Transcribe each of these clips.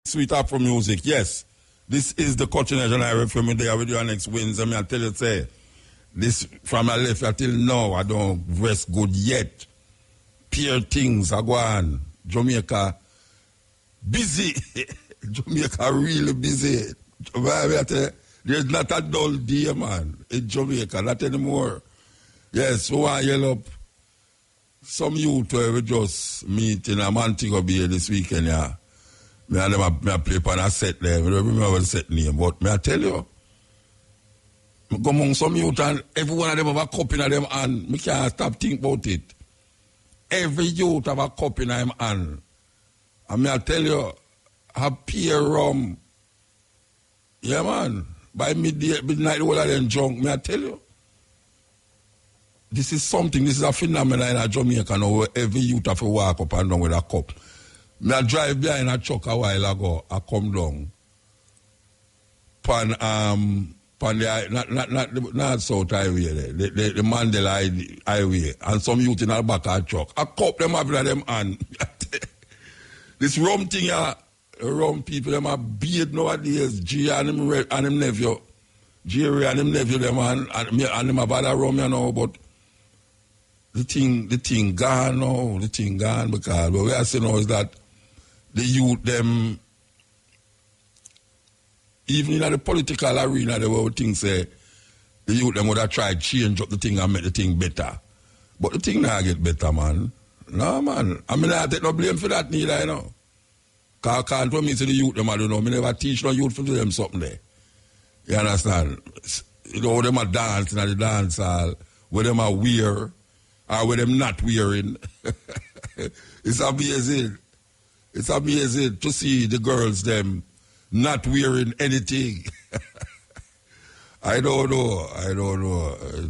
Sweet Afro music, yes. This is the Culture National FM there with your next wins. I tell you, say, this from my left until now, I don't rest good yet. Pure things are going. Jamaica, busy. Jamaica really busy. There's not a dull day, man, in Jamaica, not anymore. Yes, so I yell up some youth we just meet in a Montego Bay this weekend, yeah. Me and them I play upon a set there. I don't remember the set name, but me I tell you, I go among some youth and every one of them have a cup in them hand. Me can't stop think about it. Every youth have a cup in them hand. And me I tell you, have peer rum. Yeah, man. By midnight, all of them drunk. Me I tell you, this is something, this is a phenomenon in Jamaica now where every youth have to walk up and down with a cup. Me I drive behind a truck a while ago. I come down. Pan the not South Highway there, the Mandela Highway, and some youth in the back of a truck. A cup them have in them hand. This rum thing, rum people them are beard nowadays. G and him nephew, Jerry and him nephew them and him about a rum, you know, but the thing gone now. The thing gone because what we are saying now is that the youth them, even in the political arena, the way things say, the youth them would have tried change up the thing and make the thing better. But the thing now get better, man. No, man. I mean, I take no blame for that neither, you know. Because I can't tell me to the youth them, I don't know. I never teach no youth to do them something there. You understand? You know, them are dancing at the dance hall, where them are wear, or where them not wearing. It's amazing. It's amazing to see the girls them not wearing anything. I don't know.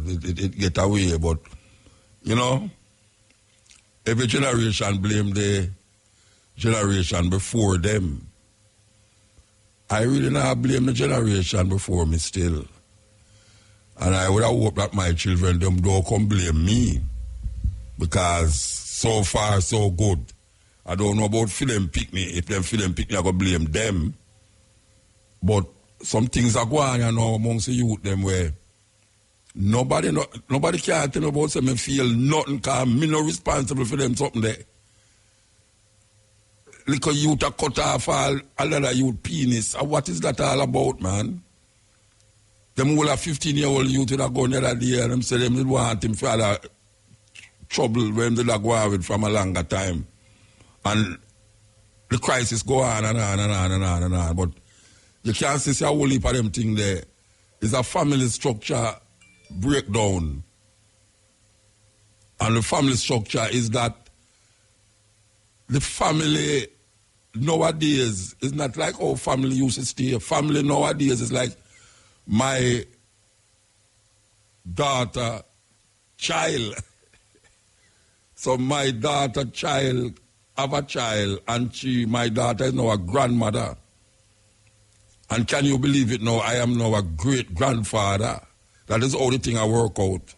It get away, but you know, every generation blame the generation before them. I really not blame the generation before me still. And I would have hoped that my children them don't come blame me. Because so far so good. I don't know about film pick me. If them film pick me, I go blame them. But some things are going on, you know, amongst the youth them where nobody can tell me about say me feel nothing because me not responsible for them something there. Little youth are cut off all another youth penis. And what is that all about, man? Them whole 15-year-old youth that go the other day and them say them did want him for other trouble when they go out with from a longer time. And the crisis go on and on and on and on and on. But you can't see a whole heap of them thing there. It's a family structure breakdown. And the family structure is that the family nowadays is not like how family used to stay. Family nowadays is like my daughter, child. So my daughter, child, have a child, and my daughter is now a grandmother. And can you believe it now? I am now a great-grandfather. That is all the thing I work out.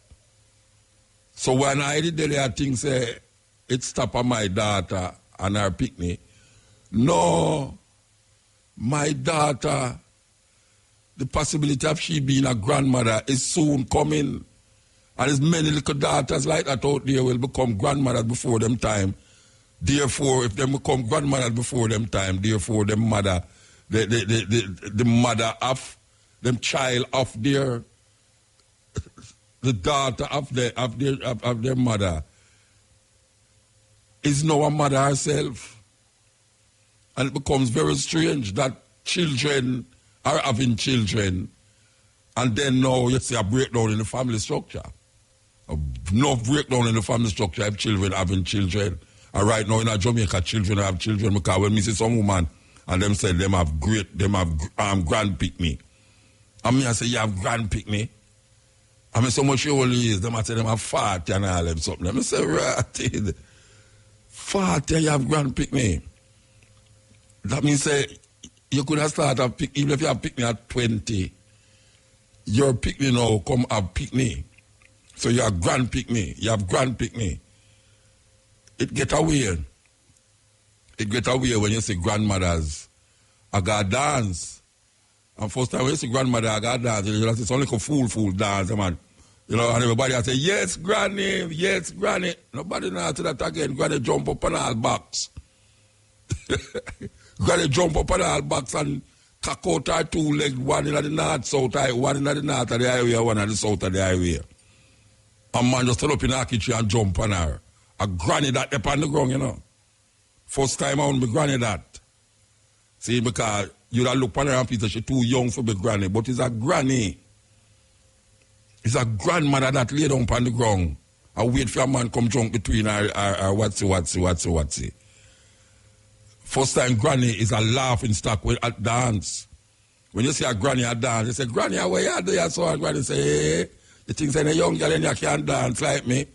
So when I did the thing say, it stop on my daughter and her picnic. No, my daughter, the possibility of she being a grandmother is soon coming. And there's many little daughters like that out there will become grandmothers before them time. Therefore, if they become grandmothers before them time, therefore the mother, the mother of them child of their, the daughter of their mother is now a mother herself. And it becomes very strange that children are having children, and then now you see a breakdown in the family structure. No breakdown in the family structure if children having children. And right now in Jamaica, children have children because when we see some woman and them say them have grand pick me. And me I say, you have grand pick me. I mean, so much you only is, them I say them have 40 and all them something. I say, right, 40 you have grand pick me. That means say, you could have started pick, even if you have pick me at 20, your pick me now come have pick me. So you have grand pick me, you have grand pick me. It get away. It get away when you see grandmothers I got dance. And first time when you see grandmother, I got dance. It's only a fool dance, man. You know, and everybody I say, yes, granny, yes, granny. Nobody know to that again. Granny jump up on all box. Granny jump up on all box and cock out her 2 legs, one in the north, south, one in the north of the highway, one in the south of the highway. A man just stand up in her kitchen and jump on her. A granny that up on the ground, you know. First time I want to be granny that. See, because you don't look on her and Peter, she's too young for be granny, but it's a granny. It's a grandmother that lay down on the ground and wait for a man come jump between her what's. First time granny is a laughing stock at dance. When you see a granny at dance, you say, Granny, where you do? You saw a granny say, hey, you think say a young girl and you can't dance like me?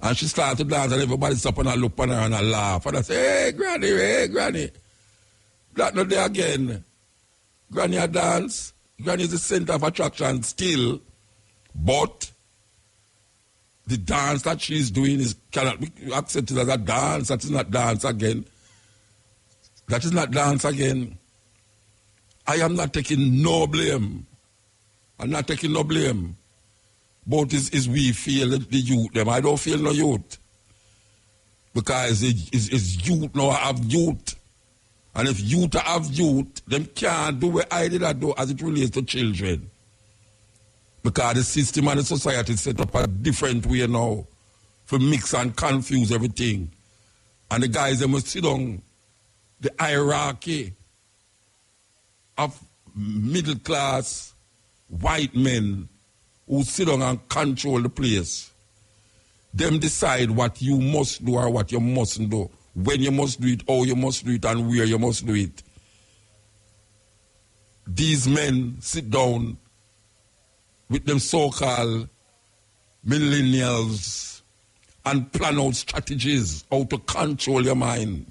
And she started to dance and everybody stop and look on her and I laugh. And I say, hey, Granny. That not there again. Granny a dance. Granny is the center of attraction still. But the dance that she's doing cannot be accepted as a dance. That is not dance again. That is not dance again. I am not taking no blame. I'm not taking no blame. But is we feel the youth them. I don't feel no youth. Because it's youth now have youth. And if youth have youth, them can't do what I did do as it relates to children. Because the system and the society is set up a different way now. For mix and confuse everything. And the guys, they must sit down. The hierarchy of middle class white men who sit down and control the place. Them decide what you must do or what you mustn't do. When you must do it, how you must do it, and where you must do it. These men sit down with them so-called millennials and plan out strategies how to control your mind.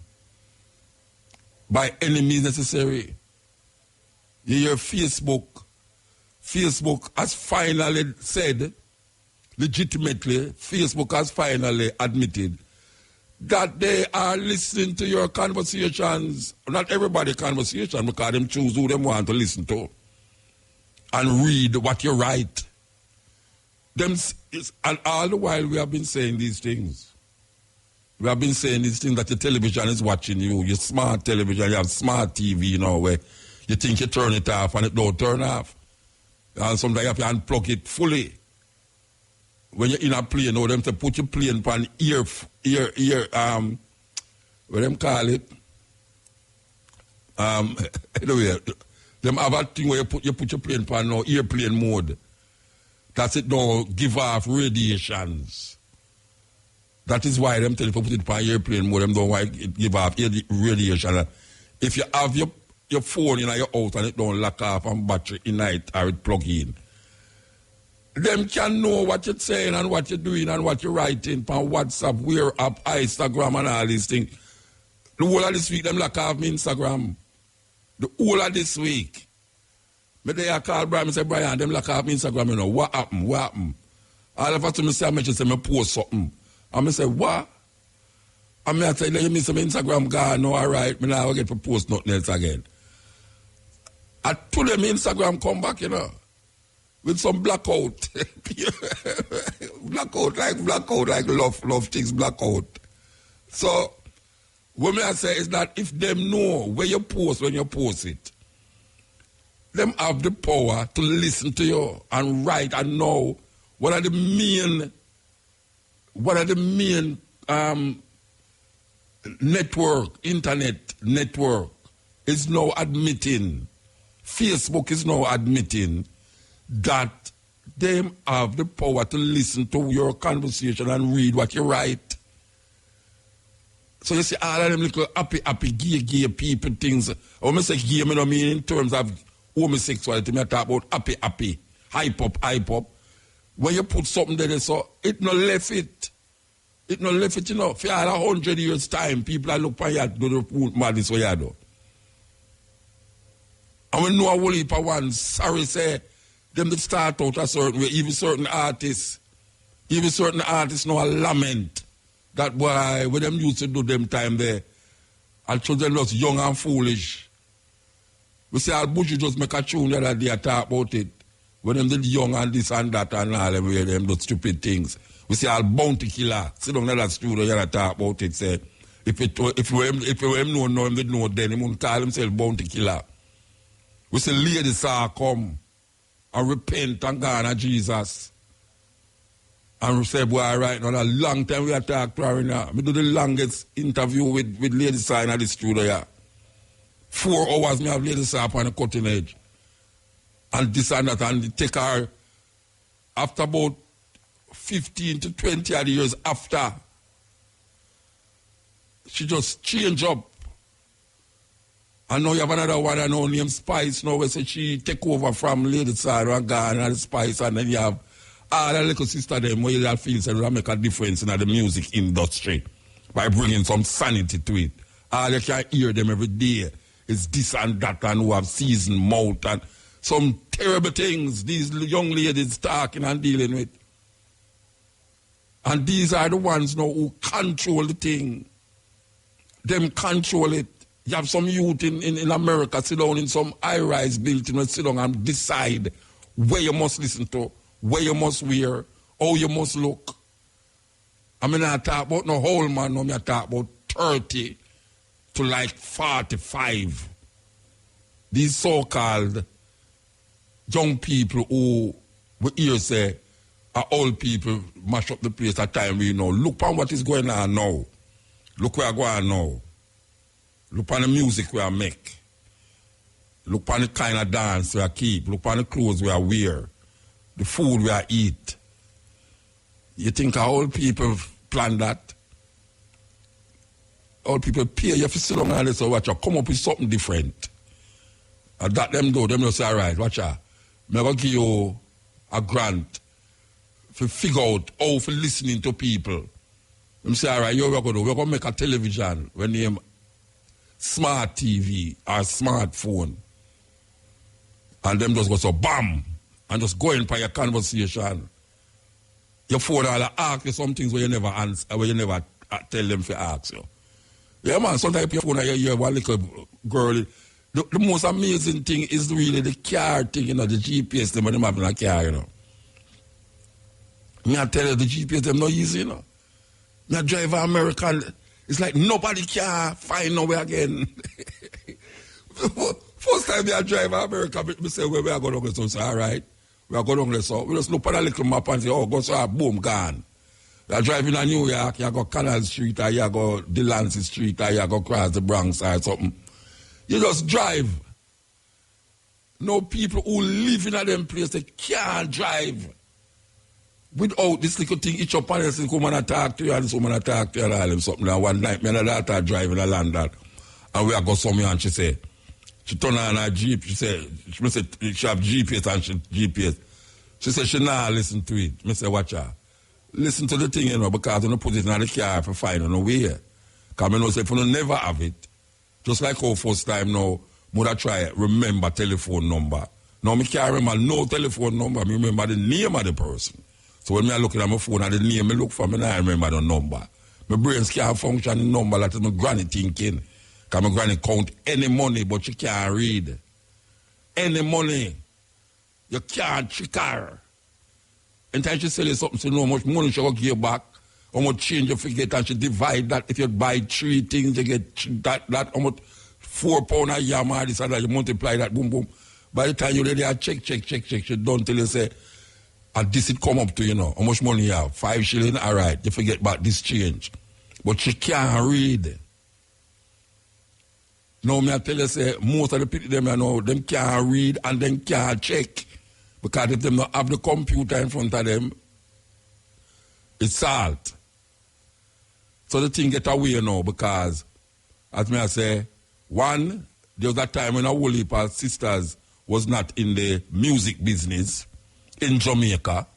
By any means necessary. You hear Facebook. Facebook has finally said, legitimately, Facebook has finally admitted that they are listening to your conversations. Not everybody's conversation, because them choose who they want to listen to. And read what you write. And all the while we have been saying these things. We have been saying these things that the television is watching you. Your smart television, you have smart TV, you know, where you think you turn it off and it don't turn off. And sometimes you have to unplug it fully. When you're in a plane, you know, them to put your plane on what them call it? Anyway, them have a thing where you put your plane on now, airplane mode. That's it, don't give off radiations. That is why them tell you to put it on airplane mode, them don't want to give off radiation. If you have your phone in your house and it don't lock off and battery in night or it plug in, them can know what you're saying and what you're doing and what you're writing on WhatsApp, WearUp, Instagram and all these things. The whole of this week, them lock off me Instagram. The whole of this week. I call Brian and say, Brian, them lock off me Instagram, you know. What happened? All of a sudden, I say, I post something. And I say, what? And I say, let me say, my Instagram gone, no, all right, I now get to post nothing else again. I told them Instagram come back, you know, with some blackout. blackout, like love things blackout. So, what I say is that if them know where you post when you post it, them have the power to listen to you and write and know what are the main internet network is now admitting, Facebook is now admitting that they have the power to listen to your conversation and read what you write. So you see all of them little happy, gay people things. When I say gay, I don't mean in terms of homosexuality, I talk about happy, hype up. When you put something there, so it no left it. It no left it, you know. For 100 years' time, people are look for you to do the madness what you do. And when no whole heap of ones, sorry say, them that start out a certain way, even certain artists now lament that boy, when them used to do them time there, and children was young and foolish. We see Al Buju just make a tune the other day talk about it. When them did young and this and that and all them where them do stupid things. We see Al Bounty Killer sit down in that studio here and talk about it. Say if we know him, they know then he won't call himself Bounty Killer. We see Lady Saw come and repent and go on Jesus. And we say, boy, right now, a long time we are talking to her now. We do the longest interview with Lady Saw in the studio here. 4 hours me have Lady Saw up on the cutting edge. And this and that, and take her after about 15 to 20 odd years after, she just change up. And now you have another one I know named Spice now, where say she take over from Lady Saw and gone and the Spice, and then you have all the little sister them where you feel say will make a difference in the music industry by bringing some sanity to it. All you can hear them every day is this and that, and who have seasoned mouth and some terrible things these young ladies talking and dealing with. And these are the ones now who control the thing. Them control it. You have some youth in America sit down in some high-rise building and sit down and decide where you must listen to, where you must wear, how you must look. I mean, I talk about no whole man, no, I talk about 30 to like 45. These so-called young people who we hear say are old people mash up the place at time we know. Look on what is going on now. Look where I go on now. Look on the music we make. Look on the kind of dance we keep. Look on the clothes we wear. The food we eat. You think our old people plan that? Old people pay you for sit down and say, watch out, come up with something different. And that them do, them just say, all right, watch out. I'm going to give you a grant to figure out how to listening to people. I'm say, all right, you're going to do. We're going to make a television when name smart TV or smartphone. And them just go so bam and just go in for your conversation. Your phone will ask you some things where you never answer, where you never tell them to ask you. Yeah, man, sometimes your phone, you hear one little girl. The most amazing thing is really the car thing, you know, the GPS them when them having a car, you know. Me I tell you, the GPS them not easy, you know. Me I drive an American, it's like nobody can find nowhere again. First time me I drive an American, me say, where we are going to go, so all right. We are going to so we just look at a little map and say, oh, go so boom, gone. We are driving in New York, you go Canal Street, or you go Delancey Street, or you go across the Bronx or something. You just drive. No people who live in a them place, they can't drive. Without this little thing, each up and this woman attack to you, and this woman attack to you, and all them something. And one night, me and her daughter driving a London, and we are go somewhere, and she say, she turn on her Jeep, she say, she have GPS and she GPS. She said she nah listen to it. Me say, watch her. Listen to the thing, you know, because you don't put it in the car for find no way. Because I know say if you never have it, just like our first time now, mother try remember telephone number. Now me can't remember no telephone number, me remember the name of the person. So when I look at my phone and the name I look for, me I remember the number. My brains can't function the number that my granny thinking. Because my granny count any money, but she can't read. Any money. You can't trick her. And then she sell you something, so know how much money she will give you back, how much change you forget, and she divide that. If you buy 3 things, you get that how much £4 a yam or this and that, you multiply that, boom, boom. By the time you're ready, check, she don't tell you, say, and this it come up to, you know, how much money you have, 5 shillings, all right, you forget about this change. But she can't read. Now, me I tell you, say, most of the people, them, you know, them can't read and them can't check. Because if they don't have the computer in front of them, it's salt. So the thing get away now because, as me I say, one, there was that time when a whole heap of sisters was not in the music business in Jamaica,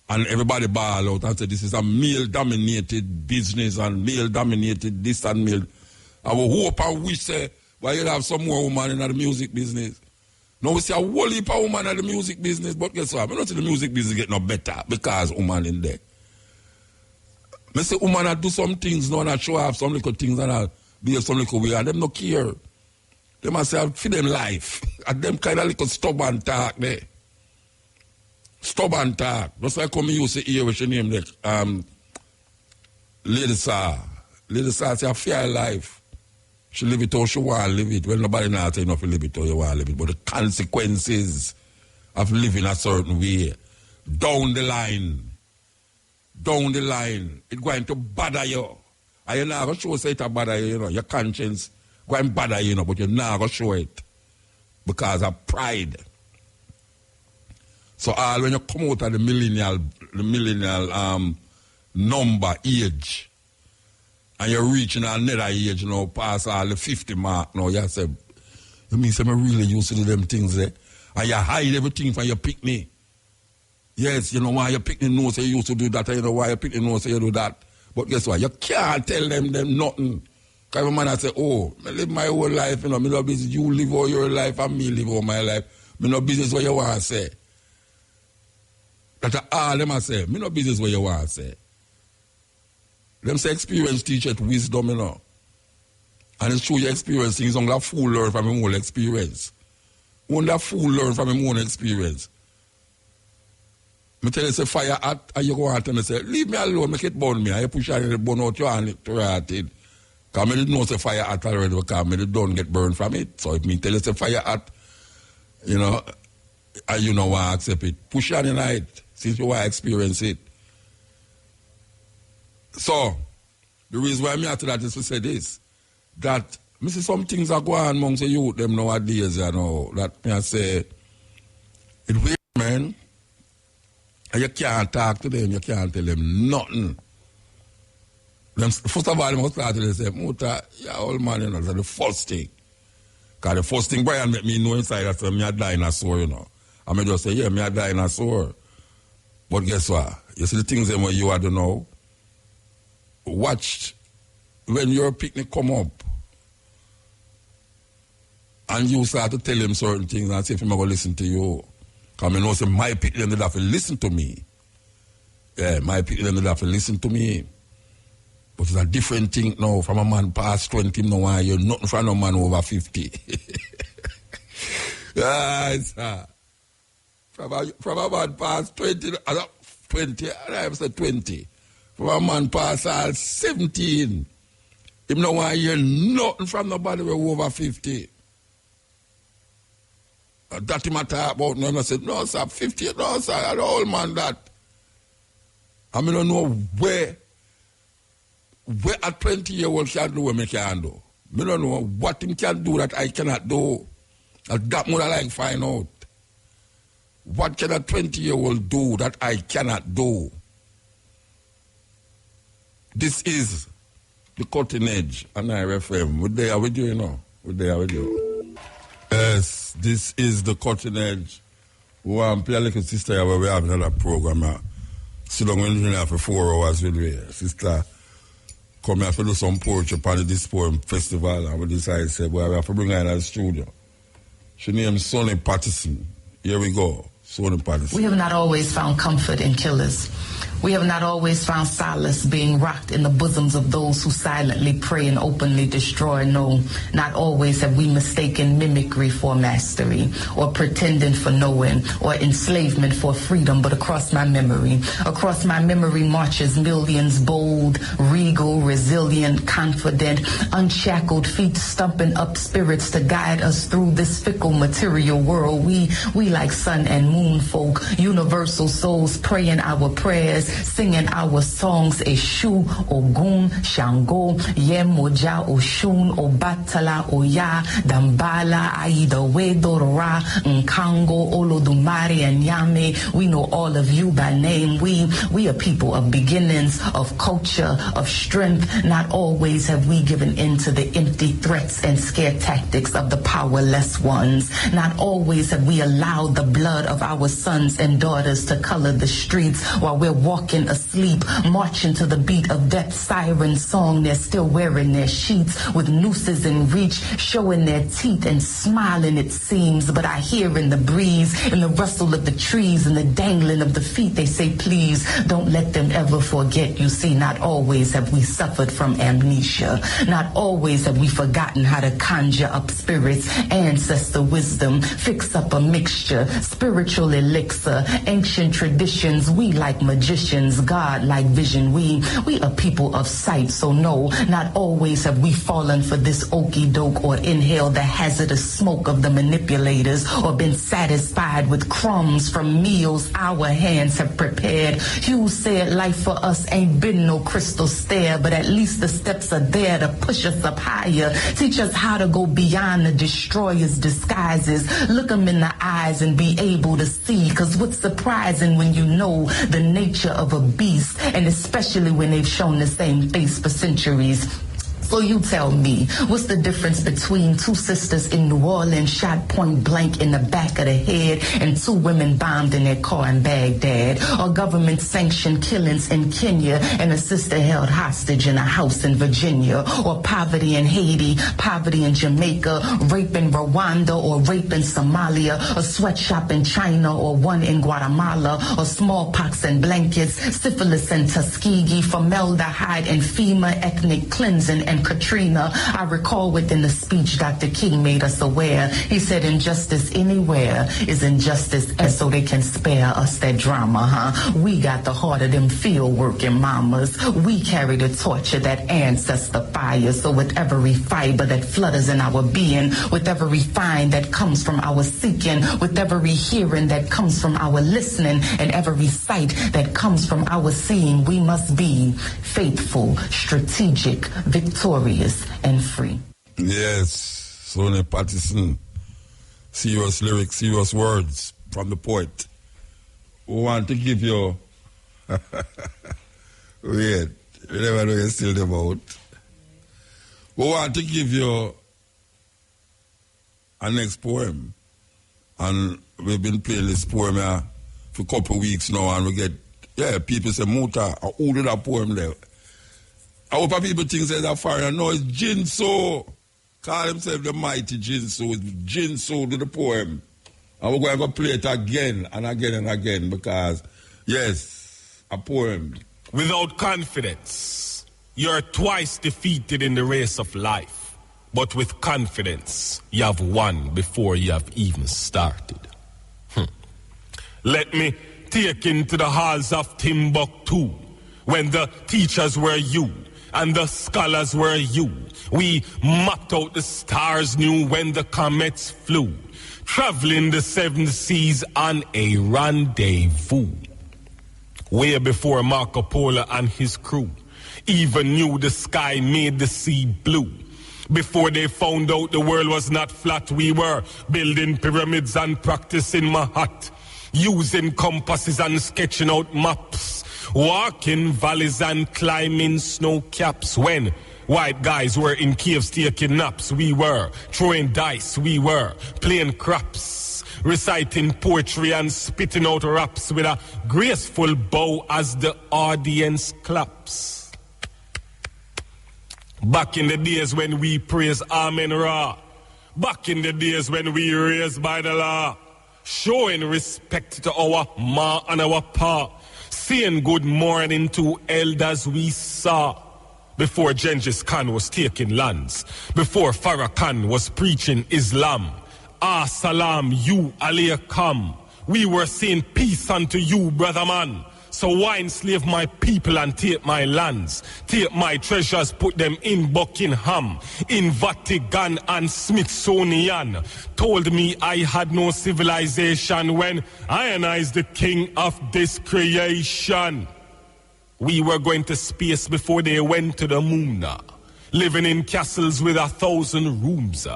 and everybody ball out and said this is a male-dominated business and male-dominated this and male. I will hope and wish, say, why you have some more women in the music business. Now we see a whole heap of women in the music business, but guess what? I don't see the music business get no better because women in there. I say women do some things now and I show off some little things and I'll be some little way and them no care. They must have for them life. And them kind of little stubborn talk there. Stubborn talk. Just like when we used to hear what your name there. Lady Saw. Lady Saw say, I fear life. She live it how she want to live it. Well, nobody not say enough to live it how you want to live it. But the consequences of living a certain way, down the line, it's going to bother you. And you're not going to show say it bother you, you know. Your conscience going to bother you, know, but you're not going to show it because of pride. So when you come out of the millennial number, age, and you're reaching another age, you know, past all the 50 mark, now you say, you mean say, I really used to do them things there? And you hide everything from your picnic. Yes, you know why your picnic knows you used to do that, and you know why your picnic knows you do that. But guess what? You can't tell them nothing. Because a man I say, oh, I live my whole life, you know, me no business. You live all your life and me live all my life. Me no business what you want to say. That's all them I say. Me no business what you want to say. Them say experience teacheth wisdom, you know. And it's true you experience things, only a fool learn from his own experience. Only a fool learn from his own experience. Me tell you, say fire hot, and you go out and me say, leave me alone, make it burn me. And you push out and burn out your hand to right it. Because I didn't know say fire hot already, because I don't get burned from it. So if me tell you, say fire hot, you know, and you know why I accept it. Push on the night, since you want to experience it. So, the reason why I'm after that is to say this, that I see some things are going on amongst the youth them nowadays, you know, that me I say, it weird, man. And you can't talk to them, you can't tell them nothing. First of all, they must start to say, Muta, yeah, old man, you know, that's the first thing. Because the first thing Brian make me know inside, that's me a dinosaur, you know. I may just say, yeah, me a dinosaur. But guess what? You see the things that you had to know? Watch when your picnic come up and you start to tell him certain things and see if he's going to listen to you. Because I know say my picnic they have to listen to me. Yeah, my picnic they have to listen to me. But it's a different thing now from a man past 20 now and you're nothing from a man over 50. From a man past 20, I said 20. From a man past 17. Him no want to hear nothing from nobody over 50. That him a talk about no, and I said, no sir, 50, no sir, I'm the old man that. I mean, I don't know where a 20-year-old can do what me can do. I don't know what him can do that I cannot do. That more I like find out. What can a 20-year-old do that I cannot do? This is the cutting edge on IRFM. We're there with you, you know. We're there with you. Yes, this is the cutting edge. We want to play a little sister here where we have another program. Sit down when you're here for 4 hours with me. Sister, come here to do some poetry on the Disport Festival. And we decided to say, well, we have to bring her in the studio. She named Sonny Patterson. Here we go. Sonny Patterson. We have not always found comfort in killers. We have not always found solace being rocked in the bosoms of those who silently pray and openly destroy. No, not always have we mistaken mimicry for mastery, or pretending for knowing, or enslavement for freedom. But across my memory marches millions bold, regal, resilient, confident, unshackled feet stumping up spirits to guide us through this fickle material world. We like sun and moon folk, universal souls praying our prayers, singing our songs. Eshu, Ogun, Shango, Yemoja, Oshun, Obatala, Oya, Dambala, Aida, Wedora, Nkango, Olodumare, and Yame. We know all of you by name. We are people of beginnings, of culture, of strength. Not always have we given in to the empty threats and scare tactics of the powerless ones. Not always have we allowed the blood of our sons and daughters to color the streets while we're walking walking asleep, marching to the beat of death siren song. They're still wearing their sheets with nooses in reach, showing their teeth and smiling it seems. But I hear in the breeze, in the rustle of the trees, and the dangling of the feet, they say, please don't let them ever forget. You see, not always have we suffered from amnesia. Not always have we forgotten how to conjure up spirits, ancestor wisdom, fix up a mixture, spiritual elixir, ancient traditions. We like magicians, God like vision. We are people of sight, so no, not always have we fallen for this okie doke or inhaled the hazardous smoke of the manipulators or been satisfied with crumbs from meals our hands have prepared. Hugh said life for us ain't been no crystal stair, but at least the steps are there to push us up higher, teach us how to go beyond the destroyer's disguises, look them in the eyes and be able to see. Cause what's surprising when you know the nature of a beast, and especially when they've shown the same face for centuries. So you tell me, what's the difference between two sisters in New Orleans shot point blank in the back of the head and two women bombed in their car in Baghdad? Or government-sanctioned killings in Kenya and a sister held hostage in a house in Virginia? Or poverty in Haiti, poverty in Jamaica, rape in Rwanda or rape in Somalia, a sweatshop in China or one in Guatemala, or smallpox and blankets, syphilis and Tuskegee, formaldehyde and FEMA, ethnic cleansing and Katrina. I recall within the speech Dr. King made us aware. He said injustice anywhere is injustice, and so they can spare us that drama, huh? We got the heart of them field working mamas. We carry the torch of that ancestor fire. So with every fiber that flutters in our being, with every find that comes from our seeking, with every hearing that comes from our listening, and every sight that comes from our seeing, we must be faithful, strategic, victorious, and free. Yes, Sonny Pattison. Serious lyrics, serious words from the poet. We want to give you... Wait, you never know you're still about. We want to give you a next poem. And we've been playing this poem here for a couple of weeks now, and we get, people say, Muta, who did that poem there? I hope people think it's a foreigner. No, it's Jinso. Call himself the mighty Jinso. It's Jinso to the poem. And we're going to play it again and again and again because, yes, a poem. Without confidence, you're twice defeated in the race of life. But with confidence, you have won before you have even started. Let me take into the halls of Timbuktu when the teachers were you and the scholars were you. We mapped out the stars, knew when the comets flew, traveling the seven seas on a rendezvous. Way before Marco Polo and his crew even knew the sky made the sea blue. Before they found out the world was not flat, we were building pyramids and practicing Mahat, using compasses and sketching out maps, walking valleys and climbing snow caps. When white guys were in caves taking naps, we were throwing dice, we were playing craps, reciting poetry and spitting out raps with a graceful bow as the audience claps. Back in the days when we praise Amen Ra, back in the days when we raised by the law, showing respect to our ma and our pa, saying good morning to elders we saw. Before Genghis Khan was taking lands, before Farrakhan was preaching Islam, As-salam, you alaykum, we were saying peace unto you, brother man. So why enslave my people and take my lands, take my treasures, put them in Buckingham, in Vatican and Smithsonian? Told me I had no civilization when I is the king of this creation. We were going to space before they went to the moon, living in castles with 1,000 rooms,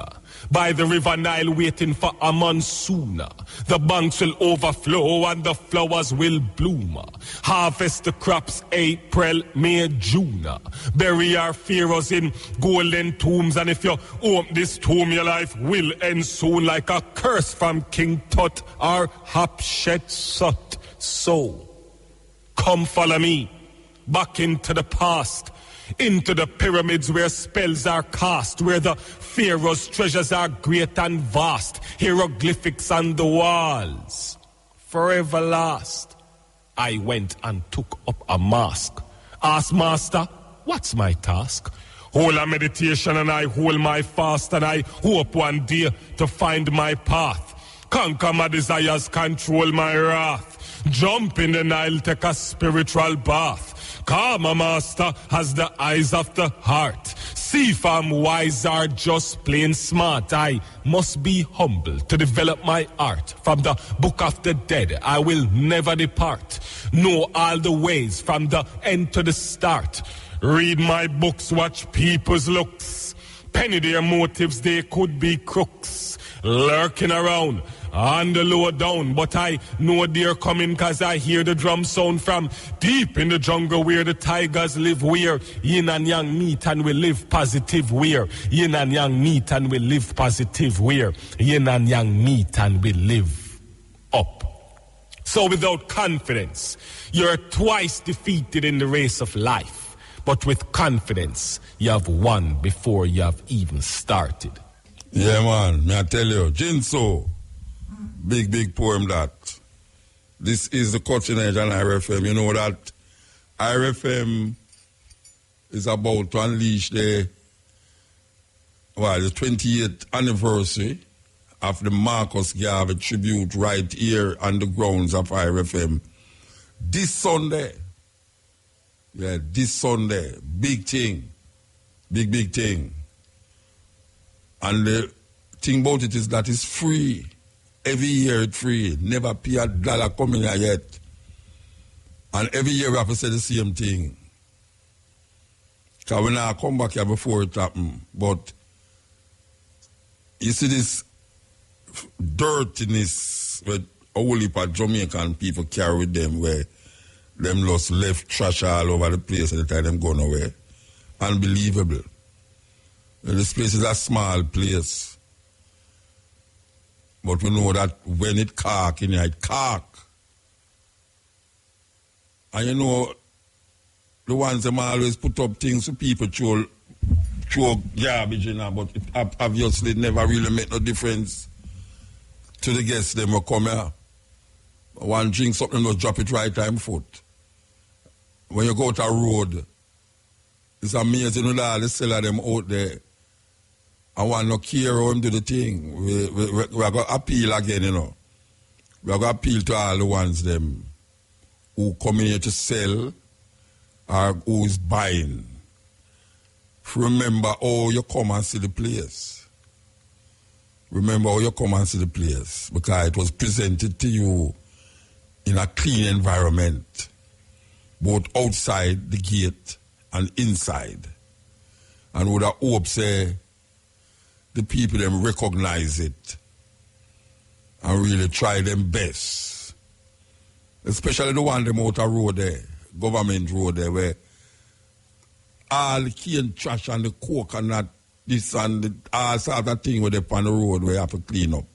by the river Nile waiting for a monsoon. The banks will overflow and the flowers will bloom. Harvest the crops April, May, June. Bury our pharaohs in golden tombs, and if you open this tomb, your life will end soon, like a curse from King Tut or Hatshepsut. So Come follow me, back into the past, into the pyramids where spells are cast, where the pharaoh's treasures are great and vast, hieroglyphics on the walls, forever last. I went and took up a mask. Asked master, what's my task? Hold a meditation and I hold my fast, and I hope one day to find my path. Conquer my desires, control my wrath. Jump in the Nile, take a spiritual bath. Cause my master has the eyes of the heart. See if I'm wise or just plain smart. I must be humble to develop my art. From the book of the dead, I will never depart. Know all the ways from the end to the start. Read my books, watch people's looks. Penny their motives, they could be crooks. Lurking around on the low down, but I know they're coming cause I hear the drum sound from deep in the jungle where the tigers live, where yin and yang meet and we live positive, where yin and yang meet and we live positive, where yin and yang meet and we live up. So without confidence, you're twice defeated in the race of life, but with confidence, you have won before you have even started. Yeah, man, may I tell you, Jinso, big poem that. This is the Cutting Edge on IRFM. You know that IRFM is about to unleash the 28th anniversary of the Marcus Garvey tribute right here on the grounds of IRFM. This Sunday. Yeah, this Sunday. Big thing. Big thing. And the thing about it is that it's free. Every year it's free. Never pay $1 coming here yet. And every year we have to say the same thing. Because when I come back here before it happened. But you see this dirtiness with a whole heap of Jamaican people carry with them, where them just left trash all over the place at the time them going away. Unbelievable. And this place is a small place. But we know that when it cark in here, it cark. And you know, the ones them always put up things so people throw garbage in there, but it obviously never really make no difference to the guests them who come here. One drink something, just drop it right time foot. When you go to a road, it's amazing with all the seller them out there. I want no care how him do the thing. We are going to appeal again, you know. We are going to appeal to all the ones them who come in here to sell or who is buying. Remember how you come and see the place. Remember how you come and see the place. Because it was presented to you in a clean environment. Both outside the gate and inside. And would I hope say the people them recognize it and really try them best. Especially the one them out a road there, government road there, where all the cane trash and the coke and that, this and the, all sort of thing where they on the road where you have to clean up.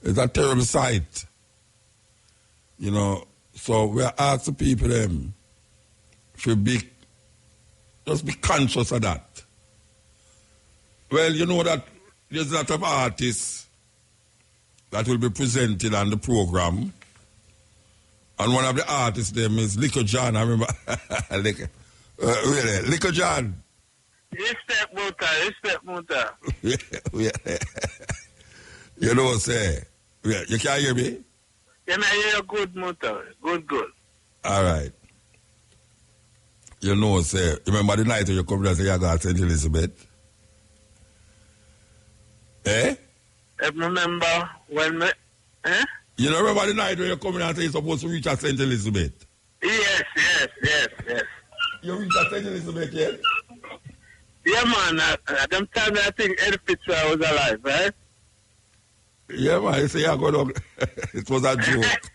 It's a terrible sight. You know, so we ask the people them to just be conscious of that. Well, you know that there's a lot of artists that will be presented on the program. And one of the artists them is Liquor John. I remember Liquor John. Respect Muta. You know what say? You can't hear me? Yeah, I hear good Muta. Good. All right. You know, say, remember the night when you come down and say you got St. Elizabeth? Eh? I remember when You know, remember the night when you come in and say you're supposed to reach at St. Elizabeth? Yes. You reach at St. Elizabeth yet? Yeah, man. At them time, I think Ed Fitzgerald was alive, right? Yeah, man. You say you're going to... It was a joke.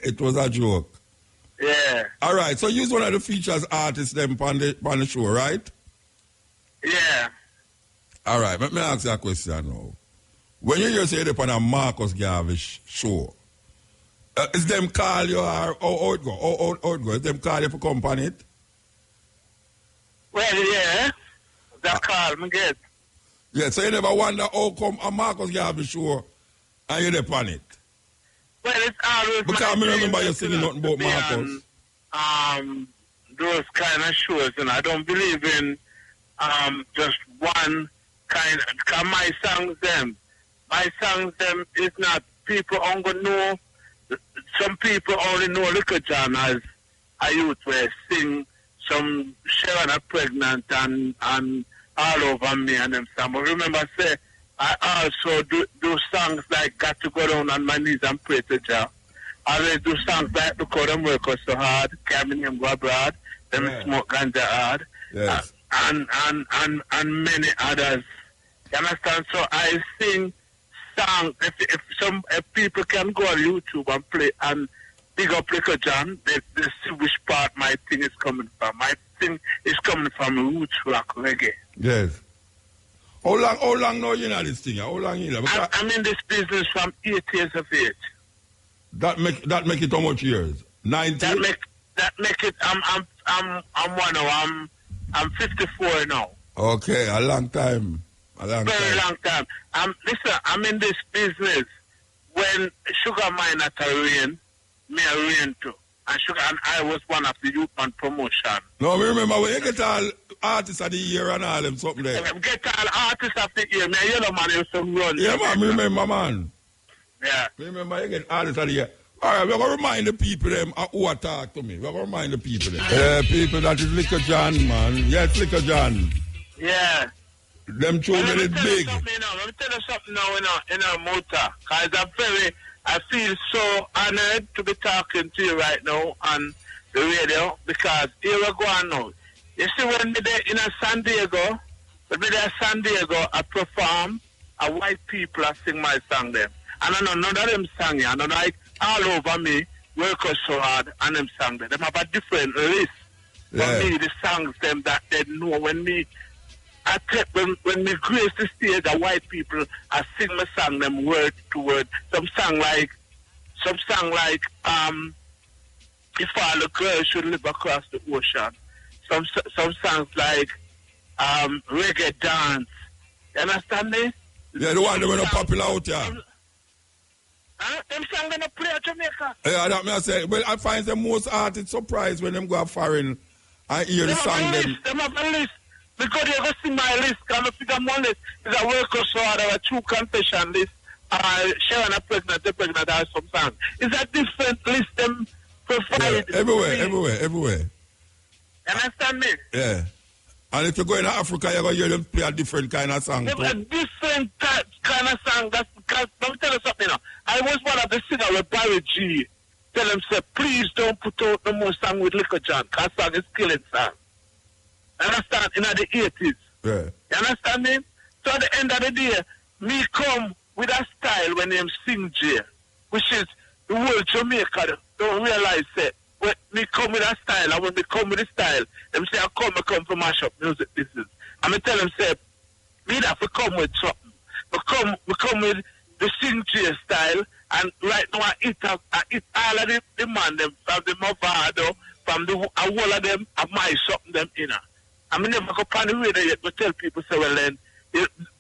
It was a joke. Yeah. All right. So you're one of the features artists them on the show, right? Yeah. All right, let me ask you a question now. When you say they're on a Marcus Garvey show, Is them call you or how it go? How it go? Is them call you for come on it? Well, yeah. That call me get. Yeah, so you never wonder how come Marcus you have the show and you're there on it? Well, it's always because I remember you singing nothing about Marcus. Those kind of shows, and I don't believe in just one kind. Cause my songs them is not people only know. Some people only know Little John as a youth where sing some Sharon are pregnant and all over me and them songs. But remember, say I also do songs like Got to Go Down on My Knees and Pray to Jah. I always do songs like Look How Them Work Us So Hard, Carry Me Name Go Abroad, Them Smoke Ganja Hard, yes. and many others. You understand? So I sing songs. If people can go on YouTube and play and big up Little John, they see which part my thing is coming from. My thing is coming from roots rock reggae. Yes. How long now you know this thing? How long you know? I'm in this business from 8 years of age. That make it how much years? 90? That make it. I'm 54 now. Okay, a long time. Very long time. Listen, I'm in this business when Sugar Mine at a rain, me a rain too. And I was one of the youth on promotion. No, I remember when you get all artists of the year and all them something there. Get all artists of the year. Me a yellow man used to run. Yeah, man, remember, man. Yeah. Remember, you get artists of the year. All right, we're going to remind the people them who are talk to me. We're going to remind the people them. Yeah, people, that is Little John, man. Yes, Little John. Yeah. Them children is big. Let me tell you something now in a motor. Because I feel so honored to be talking to you right now on the radio. Because here we go on now. You see, when we there in San Diego, I perform, white people I sing my song them. And I know none of them sing, I know like all over me, work us so hard, and them sing them. They have a different list. For me, the songs them that they know when me grace the stage, the white people, I sing my song them word to word. Some song like If All the Girls Should Live Across the Ocean. Some songs like reggae dance. You understand me? Yeah, the one that were not popular out here. Them songs gonna play at Jamaica. Yeah, that me I say. Well, I find the most artists surprised when them go foreign and hear the song them. Them have a list. Because they go see my list, I'm a figure one list. It's a work or so, or a true confession list. Sharon a pregnant, or some songs. It's a different list them provide. Yeah, everywhere. You understand me? Yeah. And if you go in Africa, you're going to hear them play a different kind of song. A different kind of song. That's because, let me tell you something now. I was one of the singers with Barry G. Tell him, say, please don't put out no more song with Little John, because song is killing song. Understand? In the 80s. Yeah. You understand me? So at the end of the day, me come with a style when them sing J, which is the whole Jamaica don't realize it. When me come with a style, and when me come with a style, them say I come for mash up music business. And me tell them say, me have to come with something. We come with the sing J style, and right now I eat all of the man them from the Movado, from the whole of them, I might something them in. I mean, never go on the radio yet, but tell people, say, well, then,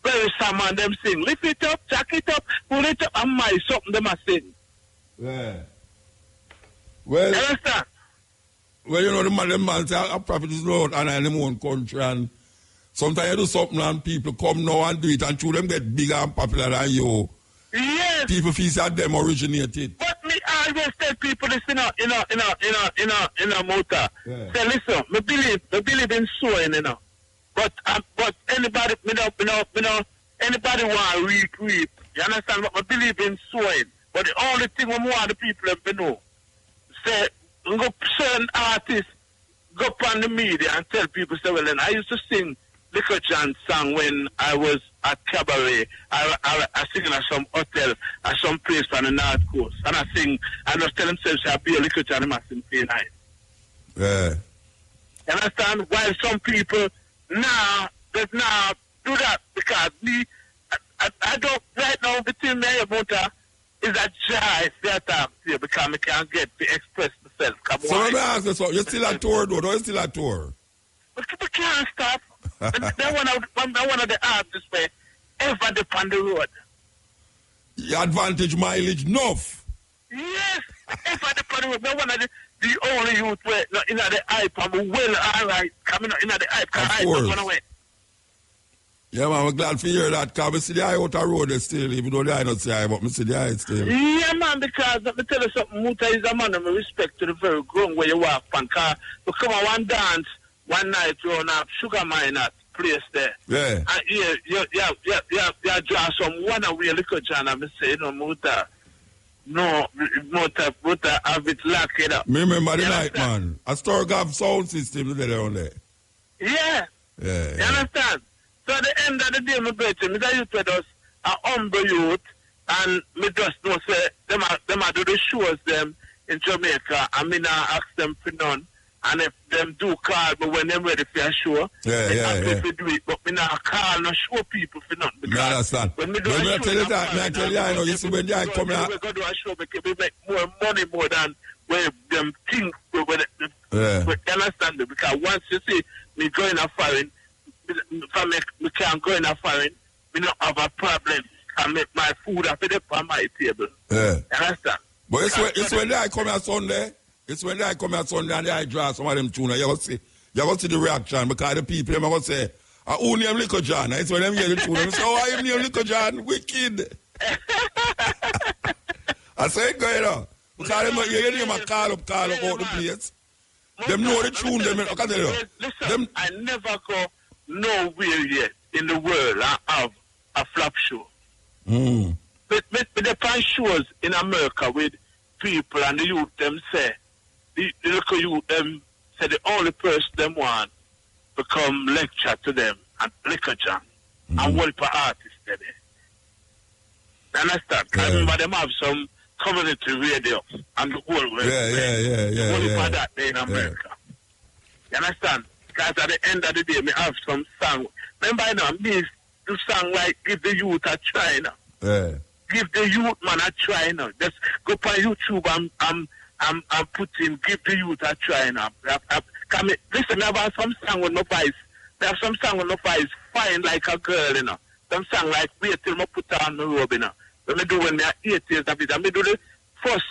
very some man them sing, lift it up, jack it up, pull it up, and my something them I sing. Yeah. Well, you understand? Well, you know, the man say, a prophet is Lord, and in them own country, and sometimes you do something, and people come now and do it, and through them get bigger and popular than you. Yes. People feel that them originated. But me always tell people this in a motor. Yeah. Say, listen, me believe in sowing, you know. But anybody, anybody want to reap. You understand? But I believe in sowing. But the only thing we want the people to know, say, go certain artists go on the media and tell people, say, well, then I used to sing Little John's song when I was at cabaret. I sing at some hotel, at some place on the North Coast. And I just tell them, say, I'll be a Little John, I sing P9. Yeah. You understand? While some people does not do that, because me, I don't, right now, between me and Muta, is a joy to talk to you because I can't get to express myself. So let me ask you something. You're still at tour, though? You're still at tour? But we can't stop. They're one of the artists where ever dip on the road. Your advantage mileage enough. Yes, ever dip on the road. They're one of the only youth where in the hype. I'm well, all right. Coming in the hype. Of course. Yeah, man, I'm glad to hear that because I see the eye out the road still, even though the eye not see eye, but I see the eye still. Yeah, man, because let me tell you something, Muta is a man of respect to the very grown where you walk from. Because we come on one dance, one night, you on a sugar mine at place there. Yeah. And you draw some one away liquor, John, and I say, Muta, Muta, have it locked it up. Me remember the night, man. A store have sound system there on there. Yeah. You understand? So at the end of the day, my brother, me youth with us a humble youth, and me just know say them a do the shows them in Jamaica, and me now ask them for none. And if them do call me when they're ready for a show, they have to do it. But me now call no show people for nothing. Because understand. When me do a show, I tell you, I know. You see when they come out, we go do a show because we make more money more than where them think. You understand me? Because once you see me going a foreign. If I can't go in a foreign, we don't have a problem. I make my food up on my table. Yeah. You understand? But it's when I come here Sunday. It's when I come here Sunday and I draw some of them tunes. You're going to see the reaction because the people are going to say, who name Lico John? It's when them hear the tune. They say, oh, I name Lico John. Wicked. I say, go ahead. Because you hear them call up out the place. Them know the tune. Listen, I never go nowhere yet in the world I have a flap show. But the find shows in America with people and the youth them say, the local youth them say the only person them want to come lecture to them and liquor jam and work for artists there. Understand? I remember them have some community radio and the whole world. Only for that day in America. You understand? Because at the end of the day, me have some song. Remember, I know, me do song like Give the Youth a Try now. Yeah. Give the youth man a try now. Just go on YouTube and put in Give the Youth a Try now. Listen, I have some song with no voice. They have some song with no voice, fine like a girl, you know. Some song like Wait Till I Put On My Robe, you know. When I do when me 8 years of it, I do the first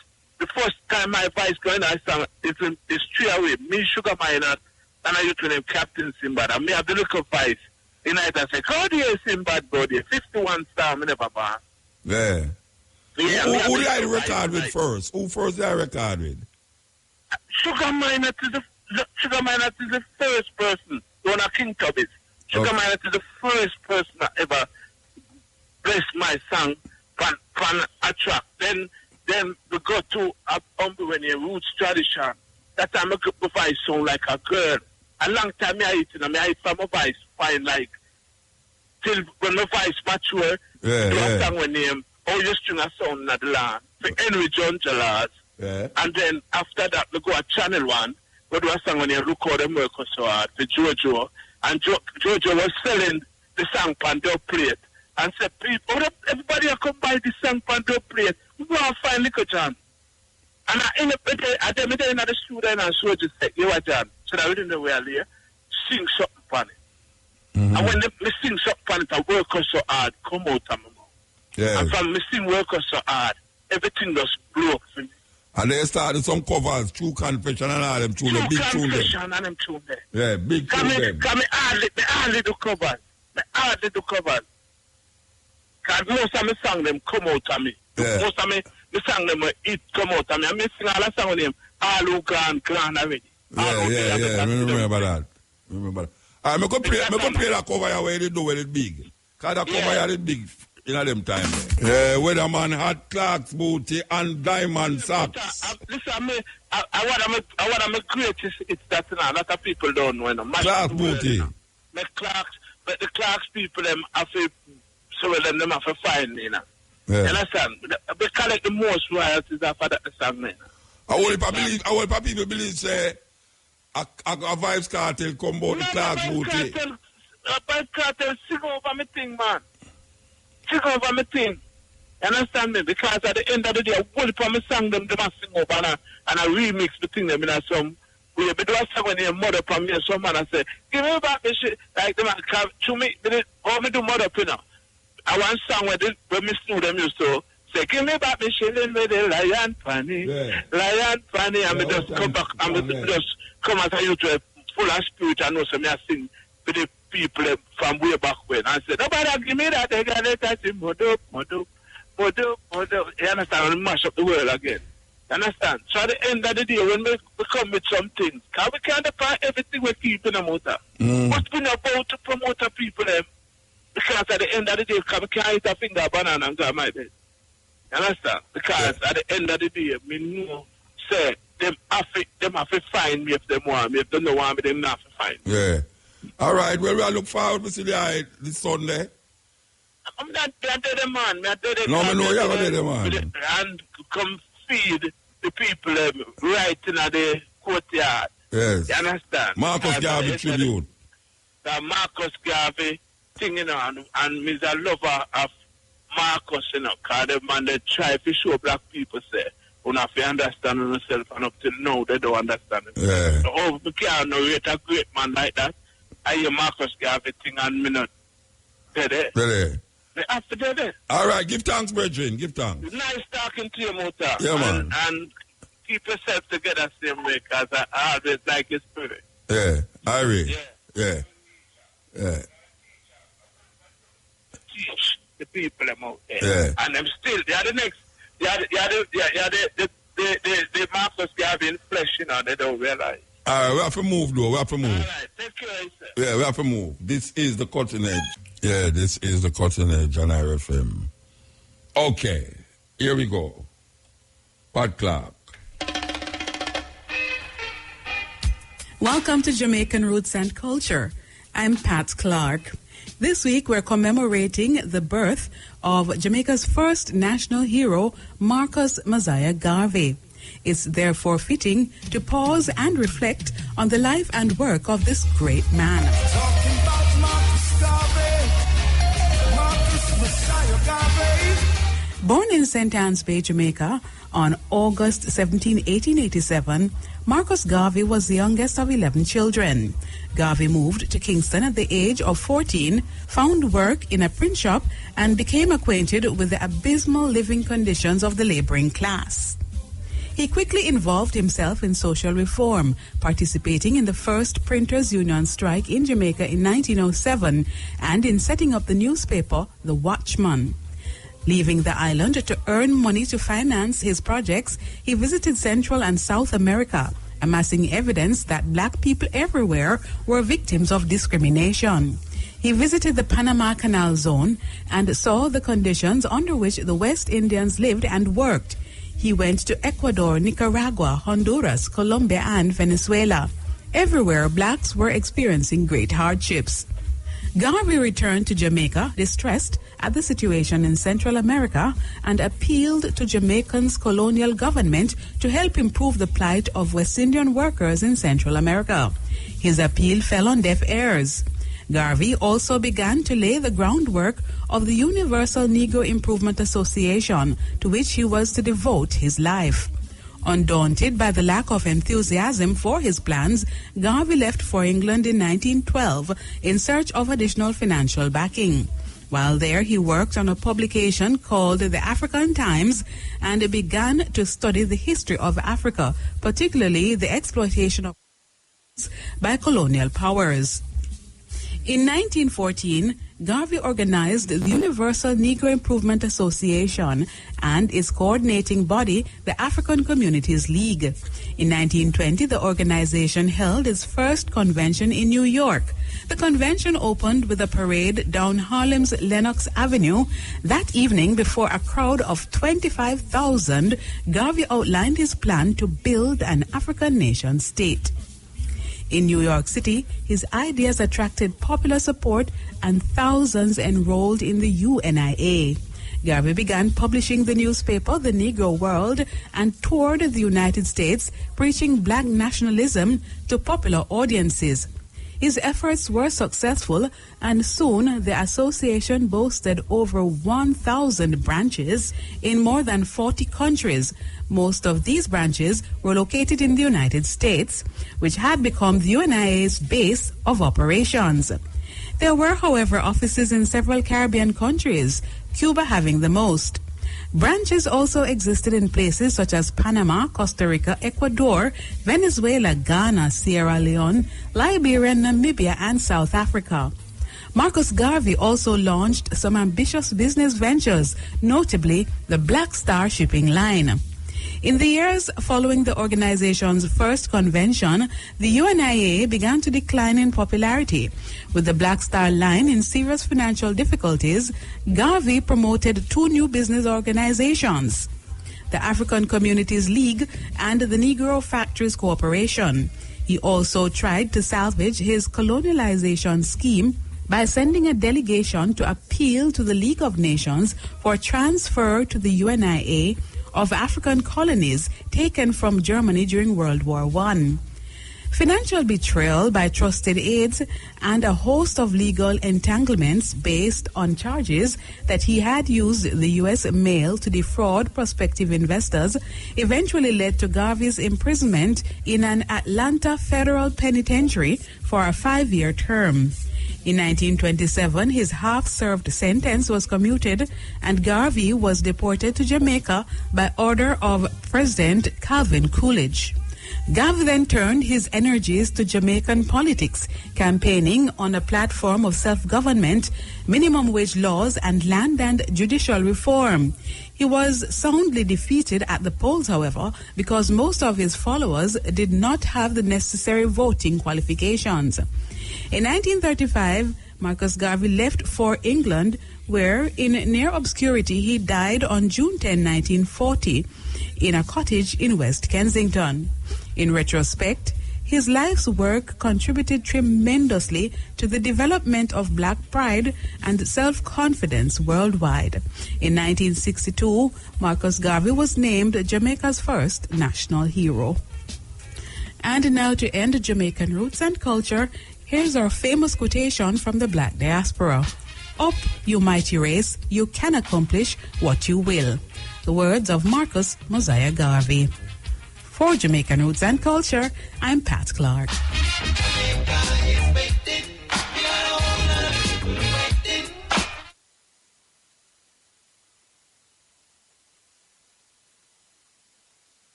time my voice going on song, it's straight away. Me Sugar Miner. And I used to name Captain Simbad. I may have the look of voice. In night I say, how do you Simbad, body? 51 star, me never bought. Yeah. Who did I record with first? Who first did I record with? Sugar Miner is the first person. One of King Tubbies. Sugar Miner is the first person that ever blessed my song from a track. Then we go to when you roots tradition. That time I could my voice sound like a girl. A long time I eat from my voice fine like till when my voice mature. A song when name Oh You String a Sound in the Land for Henry John Jalars. And then after that we go to Channel 1. We do a song when you record the Mercury so hard for Jojo. And Jojo was selling the song on their plate and said, people, everybody come buy this song on their plate. We go and find Lico John. And I in the studio and so just say, you are John. So I didn't know where I sing something funny. And when they sing something funny, I work so hard, come out of my mouth. And from me sing work so hard, everything just broke for me. And they started some covers, True Confession and all them tune, the big tune there. And them tune there. Yeah, big tune there. Come hardly do covers. Hardly do covers. Because most of my song them come out of me. Most of the song them it come out of me. I mean sing all the song with them all who gone already. Yeah. Remember that. I'm going to play that cover here where they do where it's big. Because that cover here is big in them time. Yeah, Weatherman had Clark's booty and diamond socks. Listen, I want to make greatest it's that a lot of people don't know. Clark's booty. But the Clark's people them have to so them have to find me now. You understand? They collect the most royalties after that song. I want people believe say a Vibes Cartel come about the Clark's booty. Vibes Cartel sing over me thing, man. Sing over me thing. You understand me? Because at the end of the day, I will promise song them must sing up and I remix the thing them in some way. But I say when your mother from me, some man I say, give me back the shit like the man come to me. How me do mother you know? I want song where me student them used to say, give me back the shit with the lion funny, lion funny, and me just come back and me just come as a youth full of spirit and know so me I sing with the people from way back when. I said, nobody give me that. They got it. I say, modo. You understand? And mash up the world again. You understand? So at the end of the day, when we come with some things, because we can't find everything we keep in the motor. What's been about to promote the people, because at the end of the day, we can't eat a finger of banana and go my bed. You understand? Because at the end of the day, me know, say, them have to find me if they want me. If they don't want me, them not have to find me. Yeah. All right. Well, I look forward to see the this Sunday. I'm not dead man. No, I know you're dead man. And come feed the people right in the courtyard. Yes. You understand? Marcus Garvey tribute. The Marcus Garvey thing, you know, and me's a lover of Marcus, you know, because the man they try to show black people say, you have to understand themselves, and up till now they don't understand it. Yeah. So, we can't narrate a great man like that. I hear Marcus Garvey thing and me not dead. They have to do that. All right, give thanks, brethren. Give thanks. Nice talking to you, Muta. Yeah, man. And keep yourself together same way, because I always like your spirit. Yeah, Irie. Yeah. Teach the people out there. Yeah. And them still, they are the next, they are the Marcus Garvey in flesh, you know, they don't realize. All right, we have to move, though. We have to move. All right, take care of yourself. Yeah, we have to move. This is the Cutting Edge. Yeah, this is the Cutting Edge on RFM. Okay, here we go. Pat Clark. Welcome to Jamaican Roots and Culture. I'm Pat Clark. This week we're commemorating the birth of Jamaica's first national hero, Marcus Mosiah Garvey. It's therefore fitting to pause and reflect on the life and work of this great man. Talking about Marcus Garvey, Marcus Mosiah Garvey. Born in St. Anne's Bay, Jamaica, on August 17, 1887, Marcus Garvey was the youngest of 11 children. Garvey moved to Kingston at the age of 14, found work in a print shop, and became acquainted with the abysmal living conditions of the laboring class. He quickly involved himself in social reform, participating in the first Printers' Union strike in Jamaica in 1907 and in setting up the newspaper, The Watchman. Leaving the island to earn money to finance his projects, he visited Central and South America, amassing evidence that black people everywhere were victims of discrimination. He visited the Panama Canal Zone and saw the conditions under which the West Indians lived and worked. He went to Ecuador, Nicaragua, Honduras, Colombia, and Venezuela. Everywhere, blacks were experiencing great hardships. Garvey returned to Jamaica, distressed at the situation in Central America, and appealed to Jamaican's colonial government to help improve the plight of West Indian workers in Central America. His appeal fell on deaf ears. Garvey also began to lay the groundwork of the Universal Negro Improvement Association, to which he was to devote his life. Undaunted by the lack of enthusiasm for his plans, Garvey left for England in 1912 in search of additional financial backing. While there, he worked on a publication called The African Times and began to study the history of Africa, particularly the exploitation of by colonial powers. In 1914, Garvey organized the Universal Negro Improvement Association and its coordinating body, the African Communities League. In 1920, the organization held its first convention in New York. The convention opened with a parade down Harlem's Lenox Avenue. That evening, before a crowd of 25,000, Garvey outlined his plan to build an African nation state. In New York City, his ideas attracted popular support and thousands enrolled in the UNIA. Garvey began publishing the newspaper The Negro World and toured the United States, preaching black nationalism to popular audiences. His efforts were successful, and soon the association boasted over 1,000 branches in more than 40 countries. Most of these branches were located in the United States, which had become the UNIA's base of operations. There were, however, offices in several Caribbean countries, Cuba having the most. Branches also existed in places such as Panama, Costa Rica, Ecuador, Venezuela, Ghana, Sierra Leone, Liberia, Namibia, and South Africa. Marcus Garvey also launched some ambitious business ventures, notably the Black Star Shipping Line. In the years following the organization's first convention, the UNIA began to decline in popularity. With the Black Star Line in serious financial difficulties, Garvey promoted two new business organizations, the African Communities League and the Negro Factories Corporation. He also tried to salvage his colonialization scheme by sending a delegation to appeal to the League of Nations for transfer to the UNIA of African colonies taken from Germany during World War I. Financial betrayal by trusted aides and a host of legal entanglements based on charges that he had used the U.S. mail to defraud prospective investors eventually led to Garvey's imprisonment in an Atlanta federal penitentiary for a 5-year term. In 1927, his half-served sentence was commuted and Garvey was deported to Jamaica by order of President Calvin Coolidge. Garvey then turned his energies to Jamaican politics, campaigning on a platform of self-government, minimum wage laws, and land and judicial reform. He was soundly defeated at the polls, however, because most of his followers did not have the necessary voting qualifications. In 1935, Marcus Garvey left for England, where, in near obscurity, he died on June 10, 1940, in a cottage in West Kensington. In retrospect, his life's work contributed tremendously to the development of black pride and self-confidence worldwide. In 1962, Marcus Garvey was named Jamaica's first national hero. And now, to end Jamaican roots and culture, here's our famous quotation from the Black diaspora. Up, you mighty race, you can accomplish what you will. The words of Marcus Mosiah Garvey. For Jamaican Roots and Culture, I'm Pat Clark.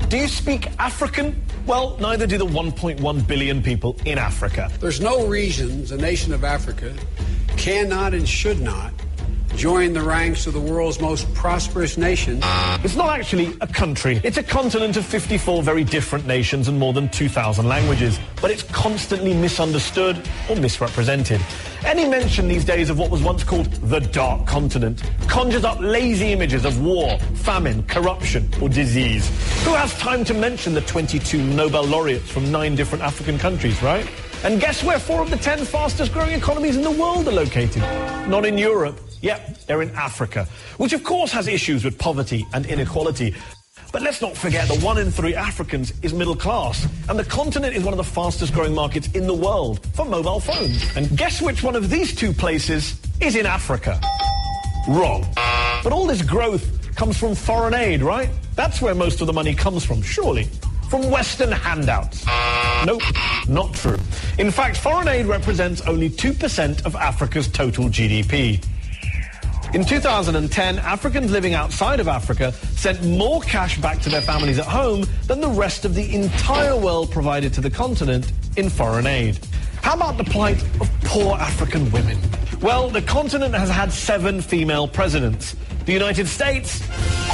Do you speak African? Well, neither do the 1.1 billion people in Africa. There's no reason the nation of Africa cannot and should not join the ranks of the world's most prosperous nations. It's not actually a country. It's a continent of 54 very different nations and more than 2,000 languages. But it's constantly misunderstood or misrepresented. Any mention these days of what was once called the Dark Continent conjures up lazy images of war, famine, corruption, or disease. Who has time to mention the 22 Nobel laureates from 9 different African countries, right? And guess where 4 of the 10 fastest growing economies in the world are located? Not in Europe. Yep, they're in Africa, which of course has issues with poverty and inequality. But let's not forget that 1 in 3 Africans is middle class, and the continent is one of the fastest growing markets in the world for mobile phones. And guess which one of these 2 places is in Africa? Wrong. But all this growth comes from foreign aid, right? That's where most of the money comes from, surely. From Western handouts. Nope, not true. In fact, foreign aid represents only 2% of Africa's total GDP. In 2010, Africans living outside of Africa sent more cash back to their families at home than the rest of the entire world provided to the continent in foreign aid. How about the plight of poor African women? Well, the continent has had 7 female presidents. The United States,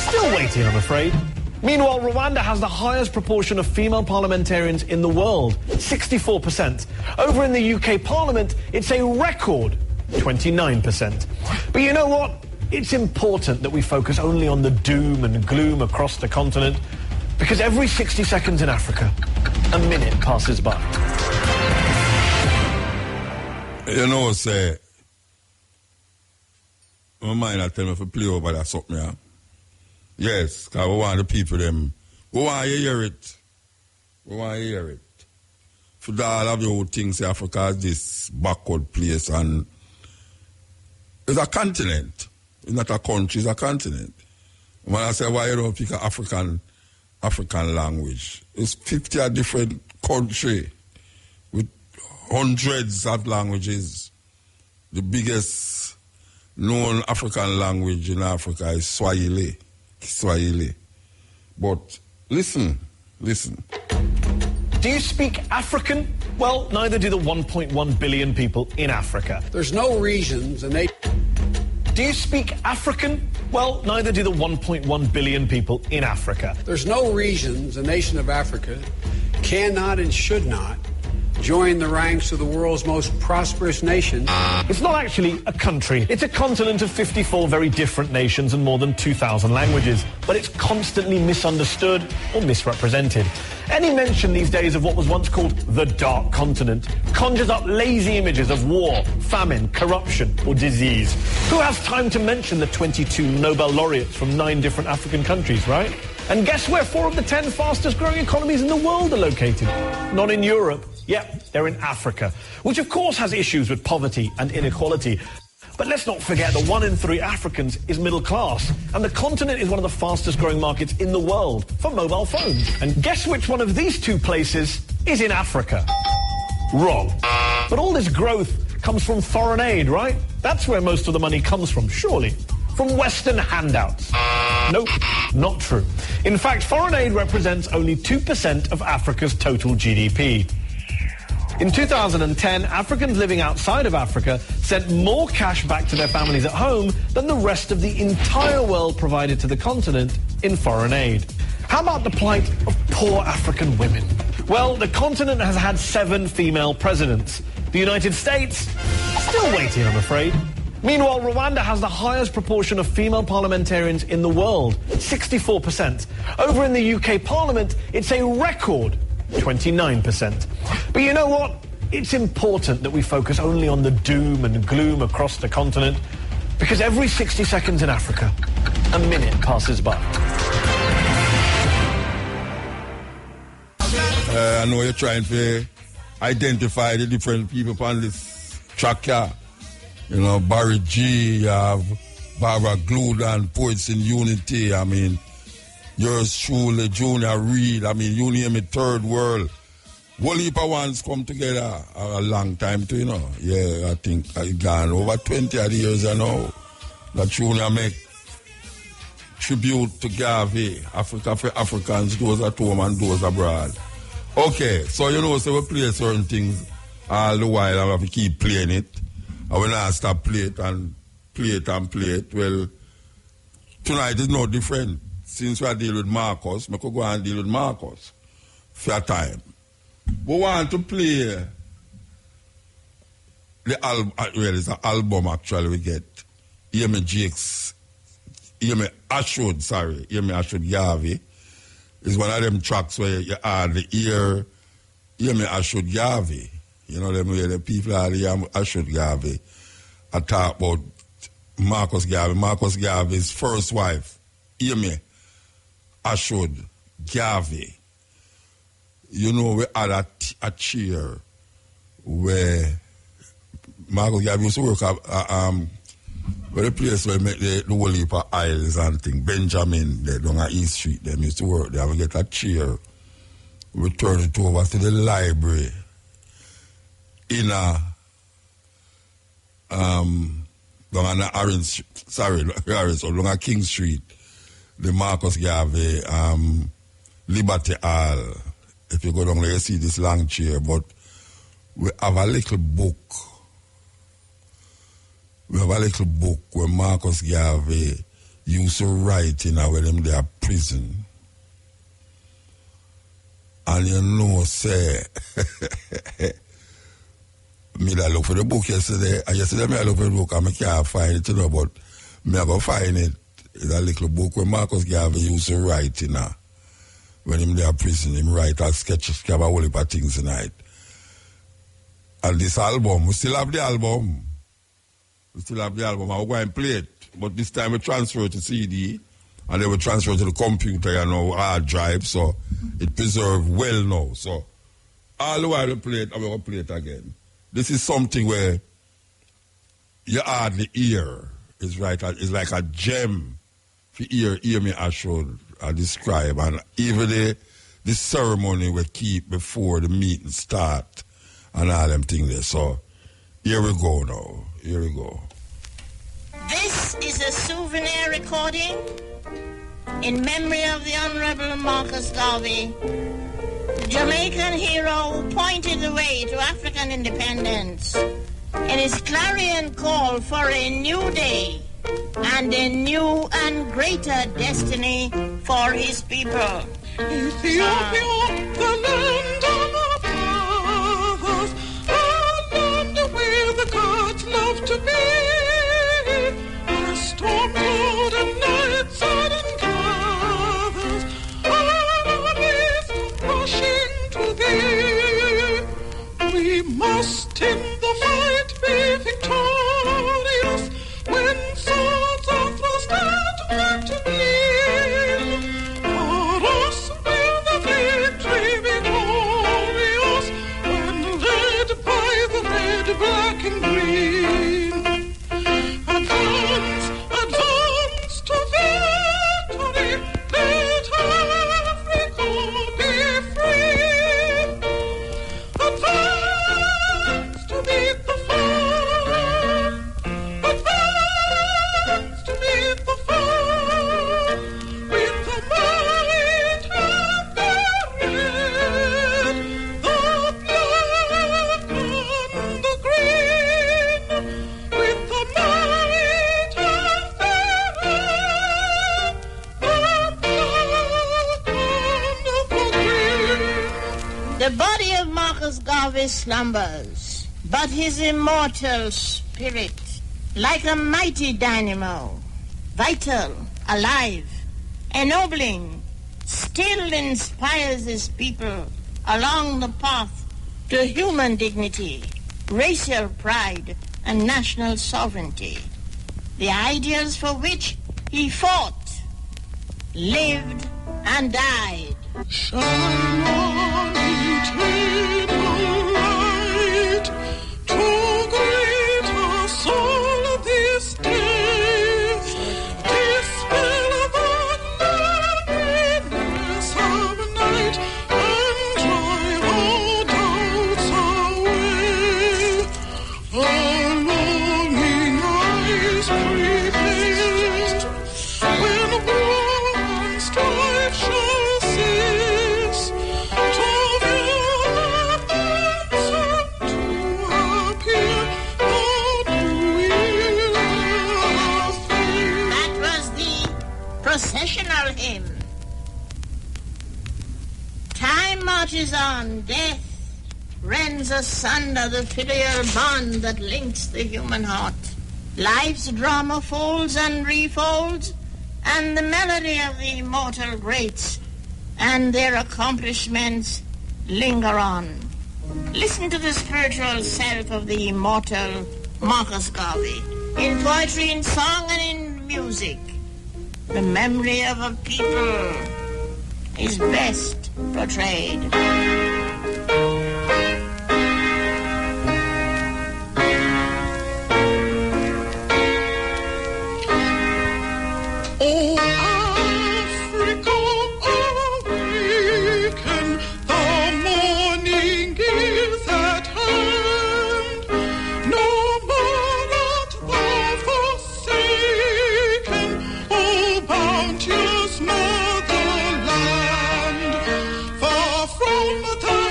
still waiting, I'm afraid. Meanwhile, Rwanda has the highest proportion of female parliamentarians in the world, 64%. Over in the UK Parliament, it's a record 29%. But you know what? It's important that we focus only on the doom and gloom across the continent, because every 60 seconds in Africa, a minute passes by. You know, say, my mind I tell me if I play over that something, yeah. Yes, because we want the people them. We want to hear it. We want to hear it. For all of your things, Africa is this backward place and it's a continent. It's not a country, it's a continent. When I say why you don't pick an African language, it's 50 different countries with hundreds of languages. The biggest known African language in Africa is Swahili. But listen. Do you speak African? Well, neither do the 1.1 billion people in Africa. There's no reasons, and they... Do you speak African? Well, neither do the 1.1 billion people in Africa. There's no reasons a nation of Africa cannot and should not join the ranks of the world's most prosperous nations. It's not actually a country. It's a continent of 54 very different nations and more than 2,000 languages. But it's constantly misunderstood or misrepresented. Any mention these days of what was once called the Dark Continent conjures up lazy images of war, famine, corruption, or disease. Who has time to mention the 22 Nobel laureates from 9 different African countries, right? And guess where 4 of the 10 fastest growing economies in the world are located? Not in Europe. Yep, they're in Africa, which of course has issues with poverty and inequality. But let's not forget that 1 in 3 Africans is middle class, and the continent is one of the fastest growing markets in the world for mobile phones. And guess which one of these 2 places is in Africa? Wrong. But all this growth comes from foreign aid, right? That's where most of the money comes from, surely. From Western handouts. Nope, not true. In fact, foreign aid represents only 2% of Africa's total GDP. In 2010, Africans living outside of Africa sent more cash back to their families at home than the rest of the entire world provided to the continent in foreign aid. How about the plight of poor African women? Well, the continent has had 7 female presidents. The United States, still waiting, I'm afraid. Meanwhile, Rwanda has the highest proportion of female parliamentarians in the world, 64%. Over in the UK Parliament, it's a record 29%. But you know what? It's important that we focus only on the doom and gloom across the continent, because every 60 seconds in Africa, a minute passes by. I know you're trying to identify the different people on this track here. You know, Barry G, you have Barbara Gludan, Poets in Unity, I mean, yours truly, Junior Reid, I mean, you name it, Third World. Whole heap of ones come together a long time too, you know. Yeah, I think it's gone over 20 years now that Junior make tribute to Garvey, Africa for Africans, those at home and those abroad. Okay, so you know, so we play certain things all the while and we have to keep playing it. And when I stop play it and play it and play it, well, tonight is no different. Since we are dealing with Marcus, I could go and deal with Marcus for a time. We want to play the album, well, it's an album actually we get. Hear me Ashud Garvey. It's one of them tracks where you add the ear, hear me Ashud Garvey. You know them where the people are the Ashud Garvey. I talk about Marcus Garvey. Marcus Garvey's first wife, hear me Ashud Garvey. You know, we had a chair where Marcus Garvey used to work at where the place where make the whole heap of aisles and things. Benjamin, they down at East Street, them used to work there. We get a chair, we turn it over to the library in a down on Orange, along a King Street, the Marcus Garvey Liberty Hall. If you go down there, you see this long chair, but we have a little book. We have a little book where Marcus Garvey used to write in where them there prison. And you know, say, me that look for the book yesterday, and yesterday I look for the book and I can't find it, you know, but me I go find it. It's a little book where Marcus Garvey used to write in when him there prison, him write a sketch, have a whole heap of things tonight. And this album, we still have the album. I will go and play it. but this time we transfer to CD, and then we transfer to the computer, hard drive, so it preserved well now. So all the while we play it, and we're going to play it again. This is something where you hardly hear. It's like a gem. If you hear me, I should describe. And even the ceremony we keep before the meeting start and all them things there. So here we go now. Here we go. This is a souvenir recording in memory of the Honorable Marcus Garvey, the Jamaican hero who pointed the way to African independence in his clarion call for a new day and a new and greater destiny for his people. Ethiopia, the land of our fathers, a land where the gods love to be. A storm cloud and night sudden gathers, armies rushing to thee. We must in the fight be victorious when swords are thrust and men to bleed. For us will the victory be glorious when led by the red, black and green. Advance, advance to victory, let Africa be free. Advance to meet the foe, advance to meet the foe, with the might of the red, the black and the green, with the might of the red, the black and the green. The body of Marcus Garvey slumbers, but his immortal spirit, like a mighty dynamo, vital, alive, ennobling, still inspires his people along the path to human dignity, racial pride, and national sovereignty, the ideals for which he fought, lived, and died. Shine on, eternal light, to greater soul this day. Dispel the loneliness of night and drive all doubts away. Our longing eyes prepare when war and strife shall cease, to view the answer to appear, Lord, will have faith. That was the processional hymn. Time marches on, death rends asunder the filial bond that links the human heart. Life's drama folds and refolds, and the melody of the immortal greats and their accomplishments linger on. Listen to the spiritual self of the immortal Marcus Garvey in poetry, in song, and in music. The memory of a people is best portrayed. O Africa, awaken, the morning is at hand. No more art thou forsaken, O bounteous motherland. Far from thy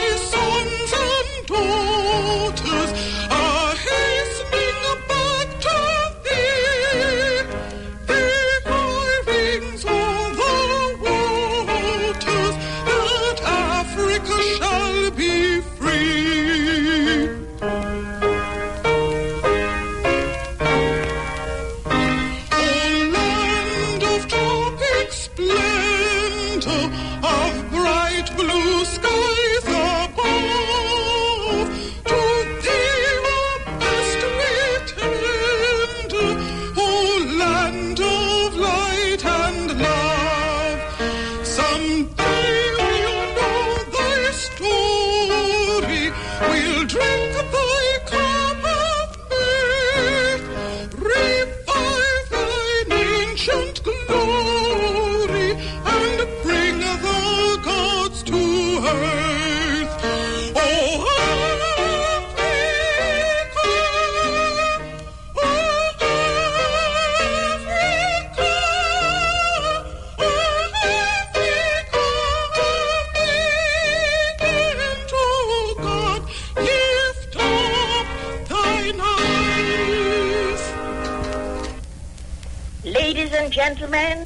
gentlemen,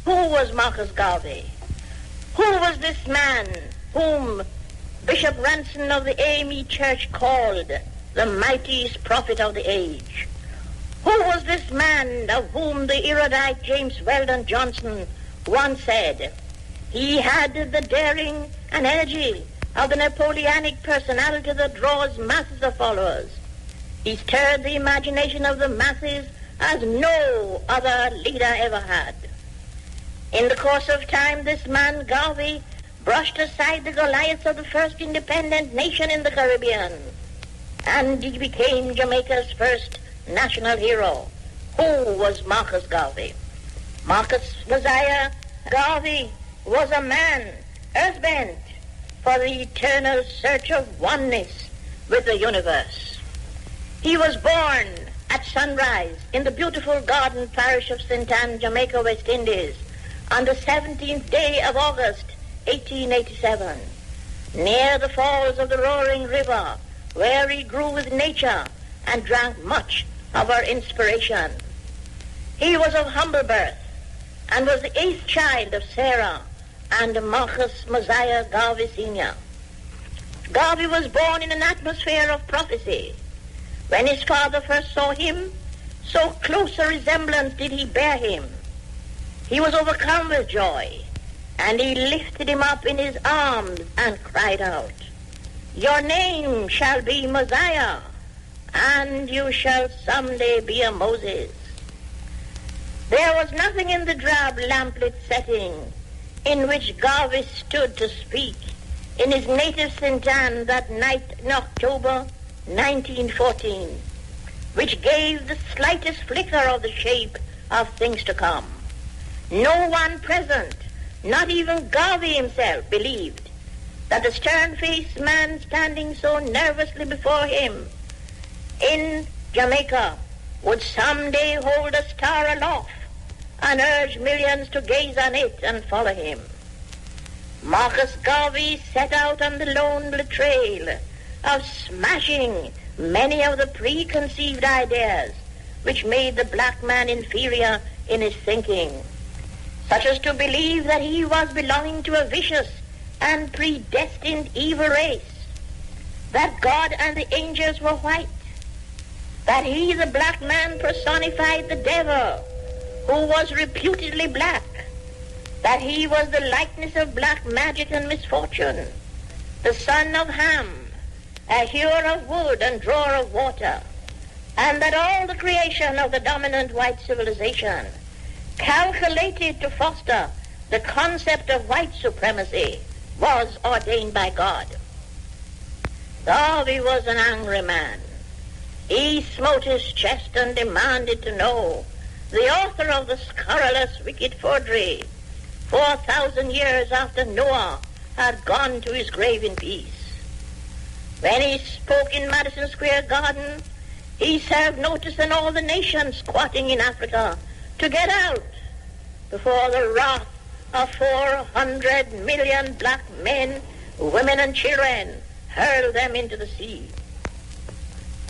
who was Marcus Garvey? Who was this man whom Bishop Ranson of the AME Church called the mightiest prophet of the age? Who was this man of whom the erudite James Weldon Johnson once said, he had the daring and energy of the Napoleonic personality that draws masses of followers. He stirred the imagination of the masses as no other leader ever had. In the course of time, this man, Garvey, brushed aside the Goliaths of the first independent nation in the Caribbean, and he became Jamaica's first national hero. Who was Marcus Garvey? Marcus Mosiah Garvey was a man earthbent for the eternal search of oneness with the universe. He was born at sunrise in the beautiful garden parish of St. Anne, Jamaica, West Indies, on the 17th day of August, 1887, near the falls of the roaring river, where he grew with nature and drank much of her inspiration. He was of humble birth and was the 8th child of Sarah and Marcus Mosiah Garvey Sr. Garvey was born in an atmosphere of prophecy. When his father first saw him, so close a resemblance did he bear him. He was overcome with joy, and he lifted him up in his arms and cried out, "Your name shall be Mosiah, and you shall someday be a Moses." There was nothing in the drab lamplit setting in which Garvey stood to speak in his native St. Anne that night in October 1914, which gave the slightest flicker of the shape of things to come. No one present, not even Garvey himself, believed that the stern-faced man standing so nervously before him in Jamaica would someday hold a star aloft and urge millions to gaze on it and follow him. Marcus Garvey set out on the lonely trail of smashing many of the preconceived ideas which made the black man inferior in his thinking, such as to believe that he was belonging to a vicious and predestined evil race, that God and the angels were white, that he, the black man, personified the devil, who was reputedly black, that he was the likeness of black magic and misfortune, the son of Ham, a hewer of wood and drawer of water, and that all the creation of the dominant white civilization, calculated to foster the concept of white supremacy, was ordained by God. Garvey was an angry man. He smote his chest and demanded to know the author of the scurrilous wicked forgery 4,000 years after Noah had gone to his grave in peace. When he spoke in Madison Square Garden, he served notice in all the nations squatting in Africa to get out before the wrath of 400 million black men, women, and children hurled them into the sea.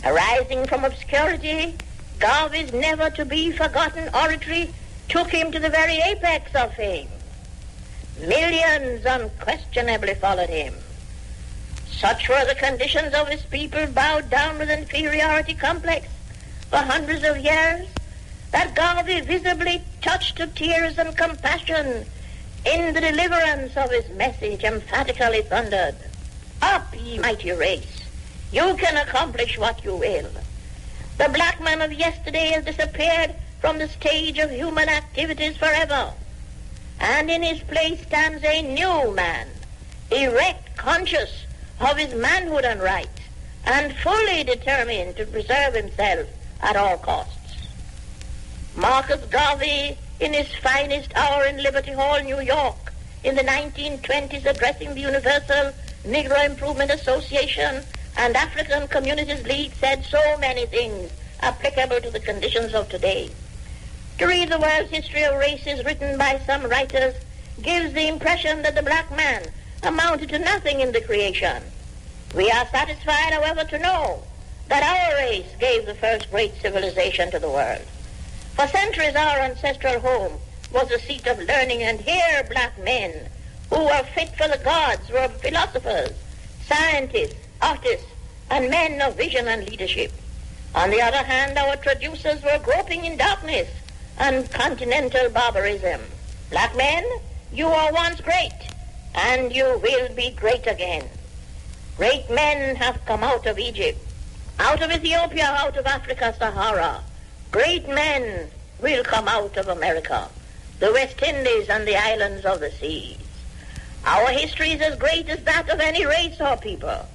Arising from obscurity, Garvey's never-to-be-forgotten oratory took him to the very apex of fame. Millions unquestionably followed him. Such were the conditions of his people, bowed down with inferiority complex for hundreds of years, that Garvey visibly touched to tears and compassion in the deliverance of his message, emphatically thundered, "Up, ye mighty race! You can accomplish what you will. The black man of yesterday has disappeared from the stage of human activities forever, and in his place stands a new man, erect, conscious of his manhood and rights, and fully determined to preserve himself at all costs." Marcus Garvey, in his finest hour in Liberty Hall, New York, in the 1920s, addressing the Universal Negro Improvement Association and African Communities League, said so many things applicable to the conditions of today. To read the world's history of races written by some writers gives the impression that the black man amounted to nothing in the creation. We are satisfied, however, to know that our race gave the first great civilization to the world. For centuries our ancestral home was a seat of learning, and here black men who were fit for the gods were philosophers, scientists, artists, and men of vision and leadership. On the other hand, our traducers were groping in darkness and continental barbarism. Black men, you were once great, and you will be great again. Great men have come out of Egypt, out of Ethiopia, out of Africa, Sahara. Great men will come out of America, the West Indies, and the islands of the seas. Our history is as great as that of any race or people,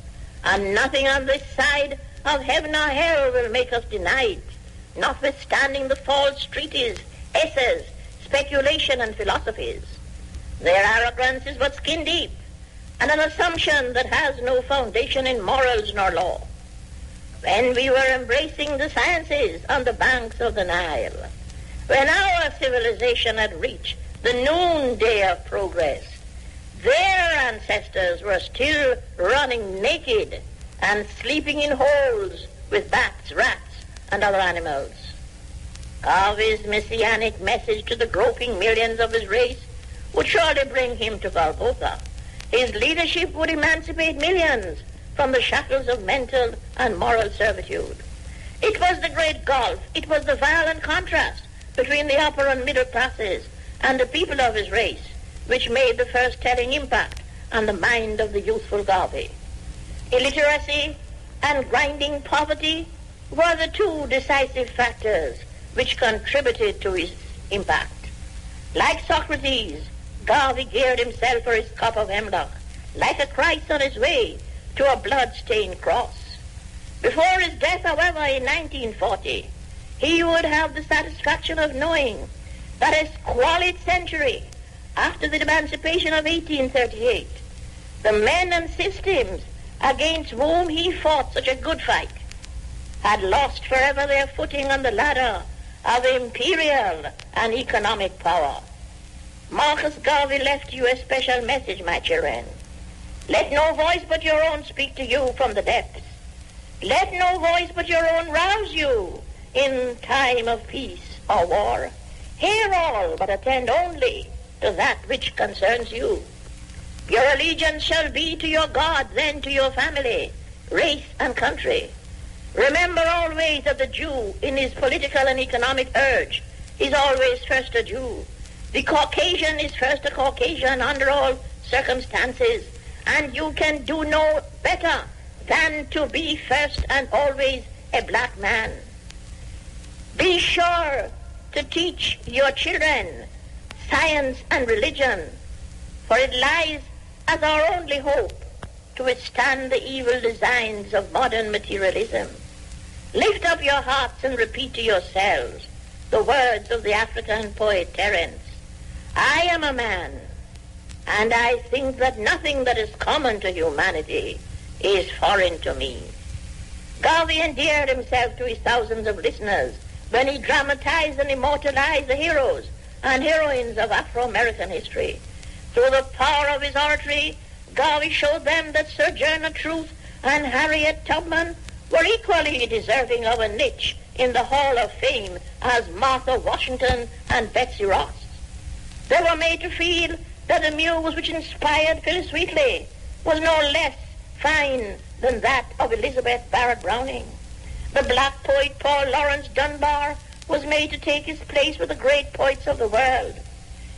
and nothing on this side of heaven or hell will make us deny it, notwithstanding the false treaties, essays, speculation, and philosophies. Their arrogance is but skin deep, and an assumption that has no foundation in morals nor law. When we were embracing the sciences on the banks of the Nile, when our civilization had reached the noonday of progress, their ancestors were still running naked and sleeping in holes with bats, rats, and other animals. Garvey's messianic message to the groping millions of his race would surely bring him to Golgotha. His leadership would emancipate millions from the shackles of mental and moral servitude. It was the great gulf, it was the violent contrast between the upper and middle classes and the people of his race which made the first telling impact on the mind of the youthful Garvey. Illiteracy and grinding poverty were the two decisive factors which contributed to his impact. Like Socrates, Garvey geared himself for his cup of hemlock, like a Christ on his way to a blood-stained cross. Before his death, however, in 1940, he would have the satisfaction of knowing that a squalid century after the emancipation of 1838, the men and systems against whom he fought such a good fight had lost forever their footing on the ladder of imperial and economic power. Marcus Garvey left you a special message, my children. Let no voice but your own speak to you from the depths. Let no voice but your own rouse you in time of peace or war. Hear all, but attend only to that which concerns you. Your allegiance shall be to your God, then to your family, race, and country. Remember always that the Jew, in his political and economic urge, is always first a Jew. The Caucasian is first a Caucasian under all circumstances, and you can do no better than to be first and always a black man. Be sure to teach your children science and religion, for it lies as our only hope to withstand the evil designs of modern materialism. Lift up your hearts and repeat to yourselves the words of the African poet Terence. I am a man, and I think that nothing that is common to humanity is foreign to me. Garvey endeared himself to his thousands of listeners when he dramatized and immortalized the heroes and heroines of Afro-American history. Through the power of his oratory, Garvey showed them that Sojourner Truth and Harriet Tubman were equally deserving of a niche in the Hall of Fame as Martha Washington and Betsy Ross. They were made to feel that the muse which inspired Phyllis Wheatley was no less fine than that of Elizabeth Barrett Browning. The black poet Paul Laurence Dunbar was made to take his place with the great poets of the world.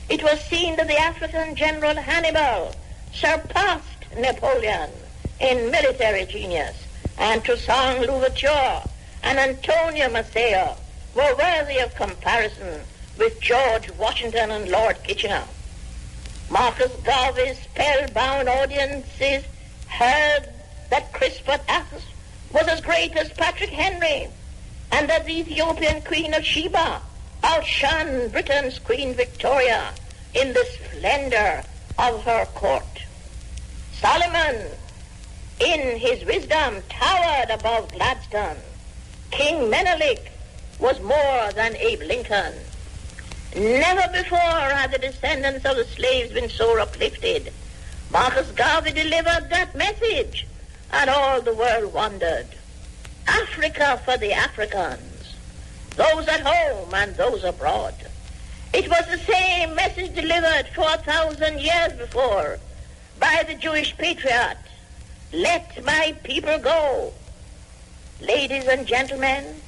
It was seen that the African General Hannibal surpassed Napoleon in military genius, and Toussaint Louverture and Antonio Maceo were worthy of comparison with George Washington and Lord Kitchener. Marcus Garvey's spellbound audiences heard that Crispus Attucks was as great as Patrick Henry, and that the Ethiopian Queen of Sheba outshone Britain's Queen Victoria in the splendor of her court. Solomon, in his wisdom, towered above Gladstone. King Menelik was more than Abe Lincoln. Never before had the descendants of the slaves been so uplifted. Marcus Garvey delivered that message, and all the world wondered. Africa for the Africans. those at home and those abroad. It was the same message delivered 4,000 years before by the Jewish patriot, "Let my people go." Ladies and gentlemen,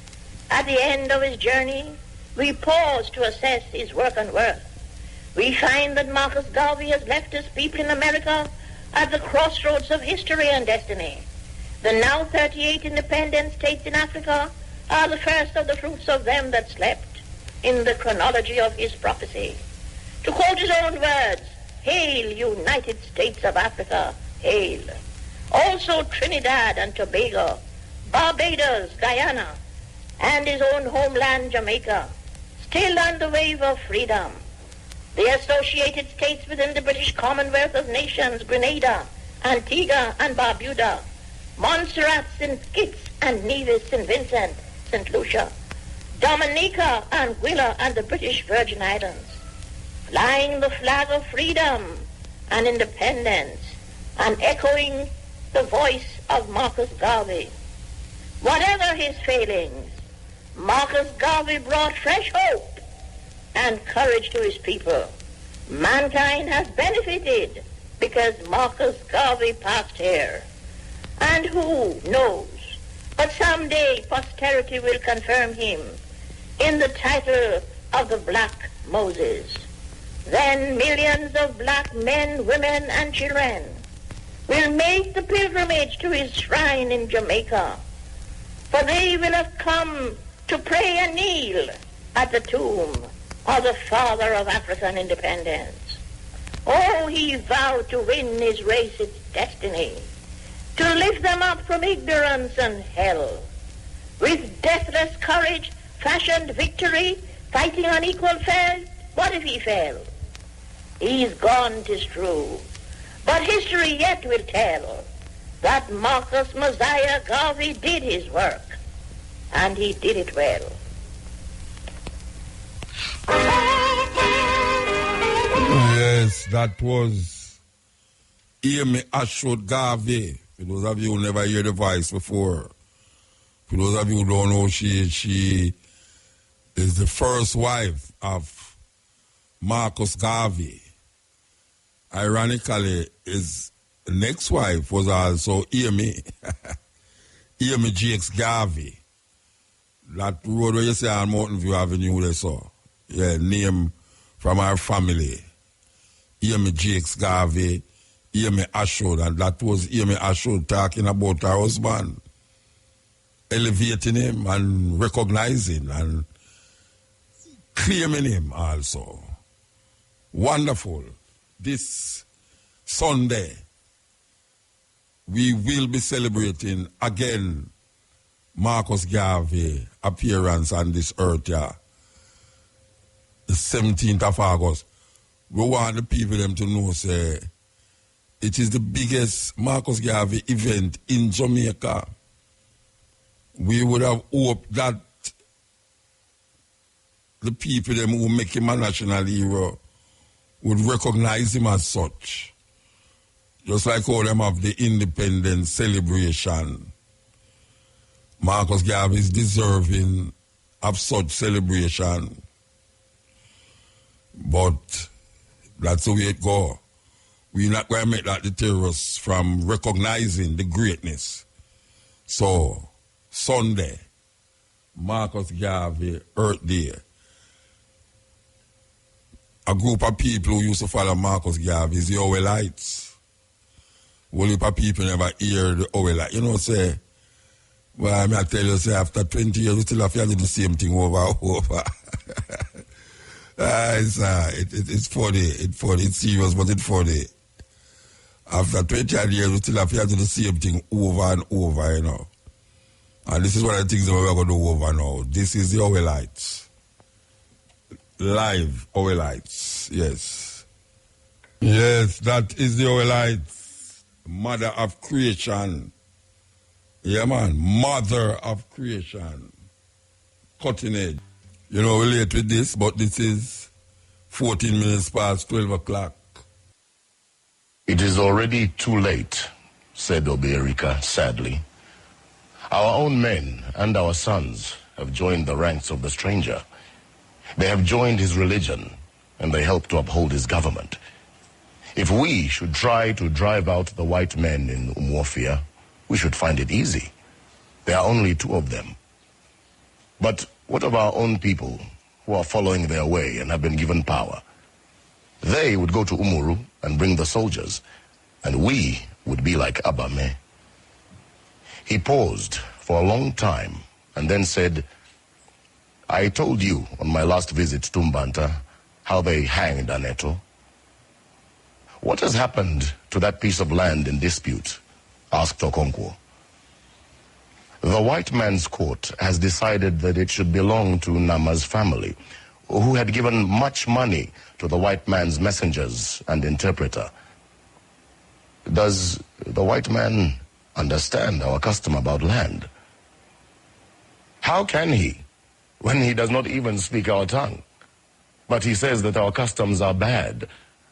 at the end of his journey, we pause to assess his work and worth. We find that Marcus Garvey has left his people in America at the crossroads of history and destiny. The now 38 independent states in Africa are the first of the fruits of them that slept in the chronology of his prophecy. To quote his own words, "Hail, United States of Africa, hail." Also Trinidad and Tobago, Barbados, Guyana, and his own homeland, Jamaica, still on the wave of freedom. The associated states within the British Commonwealth of Nations, Grenada, Antigua and Barbuda, Montserrat, St. Kitts and Nevis, St. Vincent, St. Lucia, Dominica, Anguilla, and the British Virgin Islands, flying the flag of freedom and independence and echoing the voice of Marcus Garvey. Whatever his failings, Marcus Garvey brought fresh hope and courage to his people. Mankind has benefited because Marcus Garvey passed here. And who knows, but someday posterity will confirm him in the title of the Black Moses. Then millions of black men, women, and children will make the pilgrimage to his shrine in Jamaica, for they will have come to pray and kneel at the tomb of the father of African independence. Oh, he vowed to win his race its destiny, to lift them up from ignorance and hell. With deathless courage, fashioned victory, fighting on equal field. What if he fell? He's gone, 'tis true, but history yet will tell that Marcus Mosiah Garvey did his work, and he did it well. Yes, that was Amy Ashford Garvey. For those of you who never heard the voice before, for those of you who don't know, she is the first wife of Marcus Garvey. Ironically, his next wife was also Amy, Amy Jakes Garvey. That road where you say on Mountain View Avenue they saw. Yeah, name from our family. Amy Jakes Garvey, Amy Ashford, and that was Amy Ashford talking about her husband, elevating him and recognizing and claiming him also. Wonderful. This Sunday, we will be celebrating again Marcus Garvey appearance on this earth, yeah. The 17th of August. We want the people them to know, say, it is the biggest Marcus Garvey event in Jamaica. We would have hoped that the people them who make him a national hero would recognize him as such. Just like all them have the independence celebration. Marcus Garvey is deserving of such celebration. But that's the way it goes. We're not going to make that deter us from recognizing the greatness. So, Sunday, Marcus Garvey Earth Day. A group of people who used to follow Marcus Garvey is the Owelites. One heap of people never hear the Owelites. You know, say, well, I tell you, say, after 20 years, we still have to do the same thing over and over. It's funny. It's funny. It's serious, but it's funny. After 20 years, we still have to do the same thing over and over, you know. And this is one of the things that we're going to do over now. This is the Owelites. Live Owelites, yes. Yes, that is the Owelites. Mother of creation. Yeah, man. Mother of creation. Cutting edge. You know, we're late with this, but this is 14 minutes past 12 o'clock. It is already too late, said Oberika sadly. Our own men and our sons have joined the ranks of the stranger. They have joined his religion, and they help to uphold his government. If we should try to drive out the white men in Umuofia, we should find it easy. There are only 2 of them. But what of our own people who are following their way and have been given power? They would go to Umuru and bring the soldiers, and we would be like Abame. He paused for a long time and then said, I told you on my last visit to Mbanta how they hanged Aneto. What has happened to that piece of land in dispute? Asked Okonkwo. The white man's court has decided that it should belong to Nama's family, who had given much money to the white man's messengers and interpreter. Does the white man understand our custom about land? How can he, when he does not even speak our tongue? But he says that our customs are bad,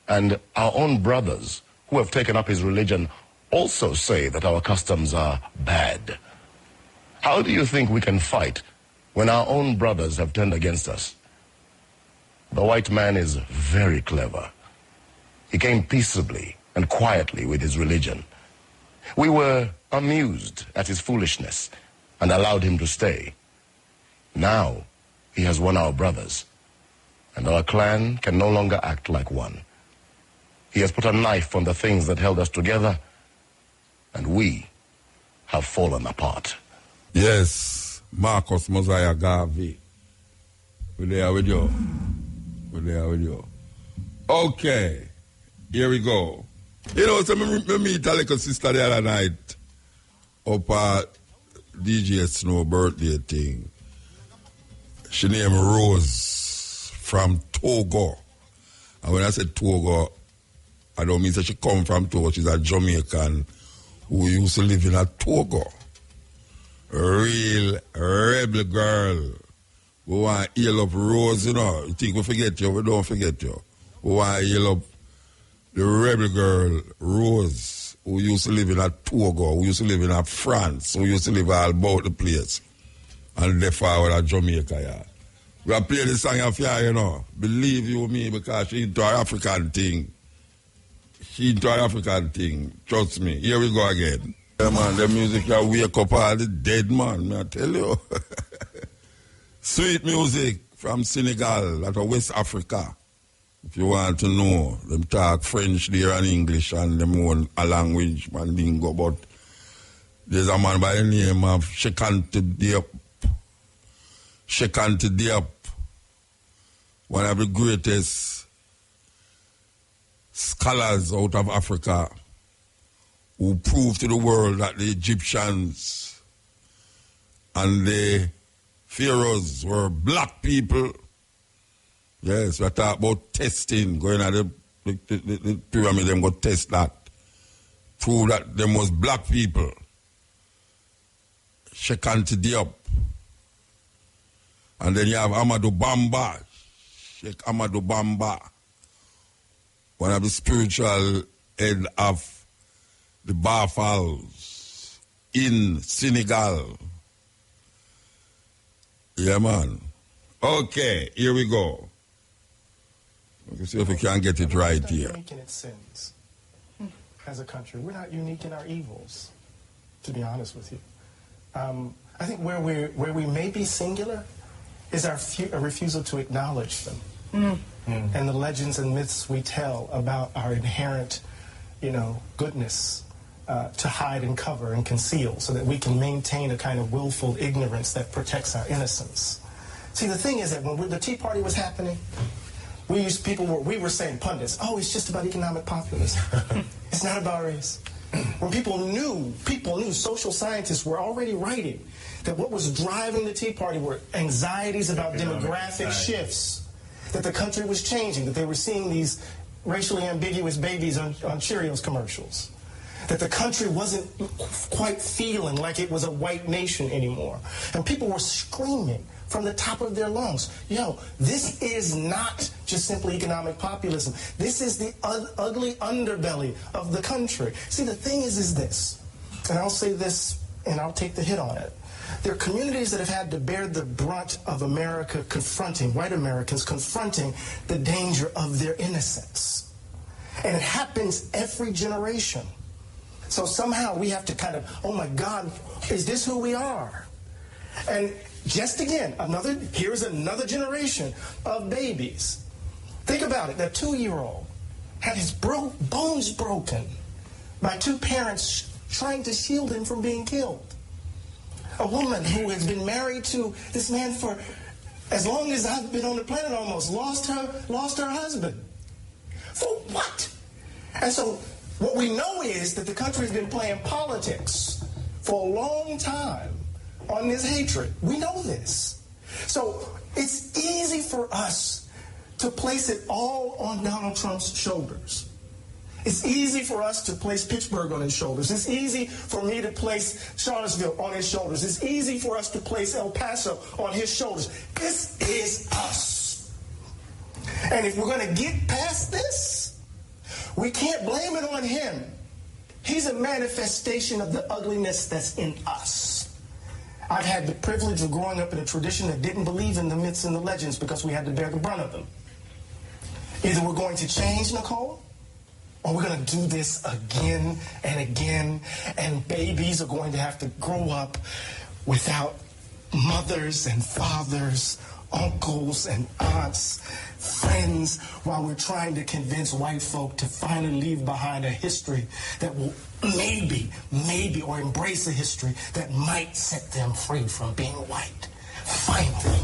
and our own brothers who have taken up his religion also say that our customs are bad. How do you think we can fight when our own brothers have turned against us? The white man is very clever. He came peaceably and quietly with his religion. We were amused at his foolishness and allowed him to stay. Now he has won our brothers, and our clan can no longer act like one. He has put a knife on the things that held us together, and we have fallen apart. Yes, Marcus Mosiah Garvey. We're there with you. We're there with you. Okay, here we go. You know, so me meet a little sister the other night up at DJ Snow birthday thing. She named Rose from Togo. And when I said Togo, I don't mean that she come from Togo. She's a Jamaican who used to live in a Togo. A real rebel girl. We want to heal up Rose, you know. You think we forget you, we don't forget you. We want to heal up the rebel girl, Rose, who used to live in a Togo, who used to live in a France, who used to live all about the place. And therefore, with a Jamaica, yeah. We are playing the song of her, you know. Believe you me, because she into her African thing. She into her African thing. Trust me. Here we go again. Yeah, man, the music that wake up all the dead, man. May I tell you. Sweet music from Senegal, that's West Africa. If you want to know, them talk French there and English and them own a language, man, lingo. But there's a man by the name of Shekante Diop. Shekante Diop, one of the greatest scholars out of Africa, who proved to the world that the Egyptians and the pharaohs were black people. Yes, we talk about testing, going at the pyramid, them go test that. Prove that them was black people. Shekante Diop. And then you have Amadou Bamba, Sheikh Amadou Bamba, one of the spiritual head of the Bafals in Senegal. Yeah, man. Okay, here we go. Let's see if we can get it right here. We're not unique in its sins as a country. We're not unique in our evils, to be honest with you. I think where we may be singular is our refusal to acknowledge them. And the legends and myths we tell about our inherent, goodness to hide and cover and conceal so that we can maintain a kind of willful ignorance that protects our innocence. See, the thing is that when the Tea Party was happening, we were saying, pundits, oh, it's just about economic populism. It's not about race. When people knew, social scientists were already writing that what was driving the Tea Party were anxieties about demographic shifts, that the country was changing, that they were seeing these racially ambiguous babies on Cheerios commercials, that the country wasn't quite feeling like it was a white nation anymore. And people were screaming from the top of their lungs, this is not just simply economic populism. This is the ugly underbelly of the country. See, the thing is this, and I'll say this, and I'll take the hit on it. There are communities that have had to bear the brunt of America confronting, white Americans confronting the danger of their innocence. And it happens every generation. So somehow we have to kind of, oh my God, is this who we are? And just again, here's another generation of babies. Think about it, that 2-year-old had his bones broken by 2 parents trying to shield him from being killed. A woman who has been married to this man for as long as I've been on the planet almost, lost her husband. For what? And so what we know is that the country has been playing politics for a long time on this hatred. We know this. So it's easy for us to place it all on Donald Trump's shoulders. It's easy for us to place Pittsburgh on his shoulders. It's easy for me to place Charlottesville on his shoulders. It's easy for us to place El Paso on his shoulders. This is us. And if we're going to get past this, we can't blame it on him. He's a manifestation of the ugliness that's in us. I've had the privilege of growing up in a tradition that didn't believe in the myths and the legends because we had to bear the brunt of them. Either we're going to change, Nicole, or we're going to do this again and again, and babies are going to have to grow up without mothers and fathers, uncles and aunts, friends, while we're trying to convince white folk to finally leave behind a history that will maybe, or embrace a history that might set them free from being white. Finally.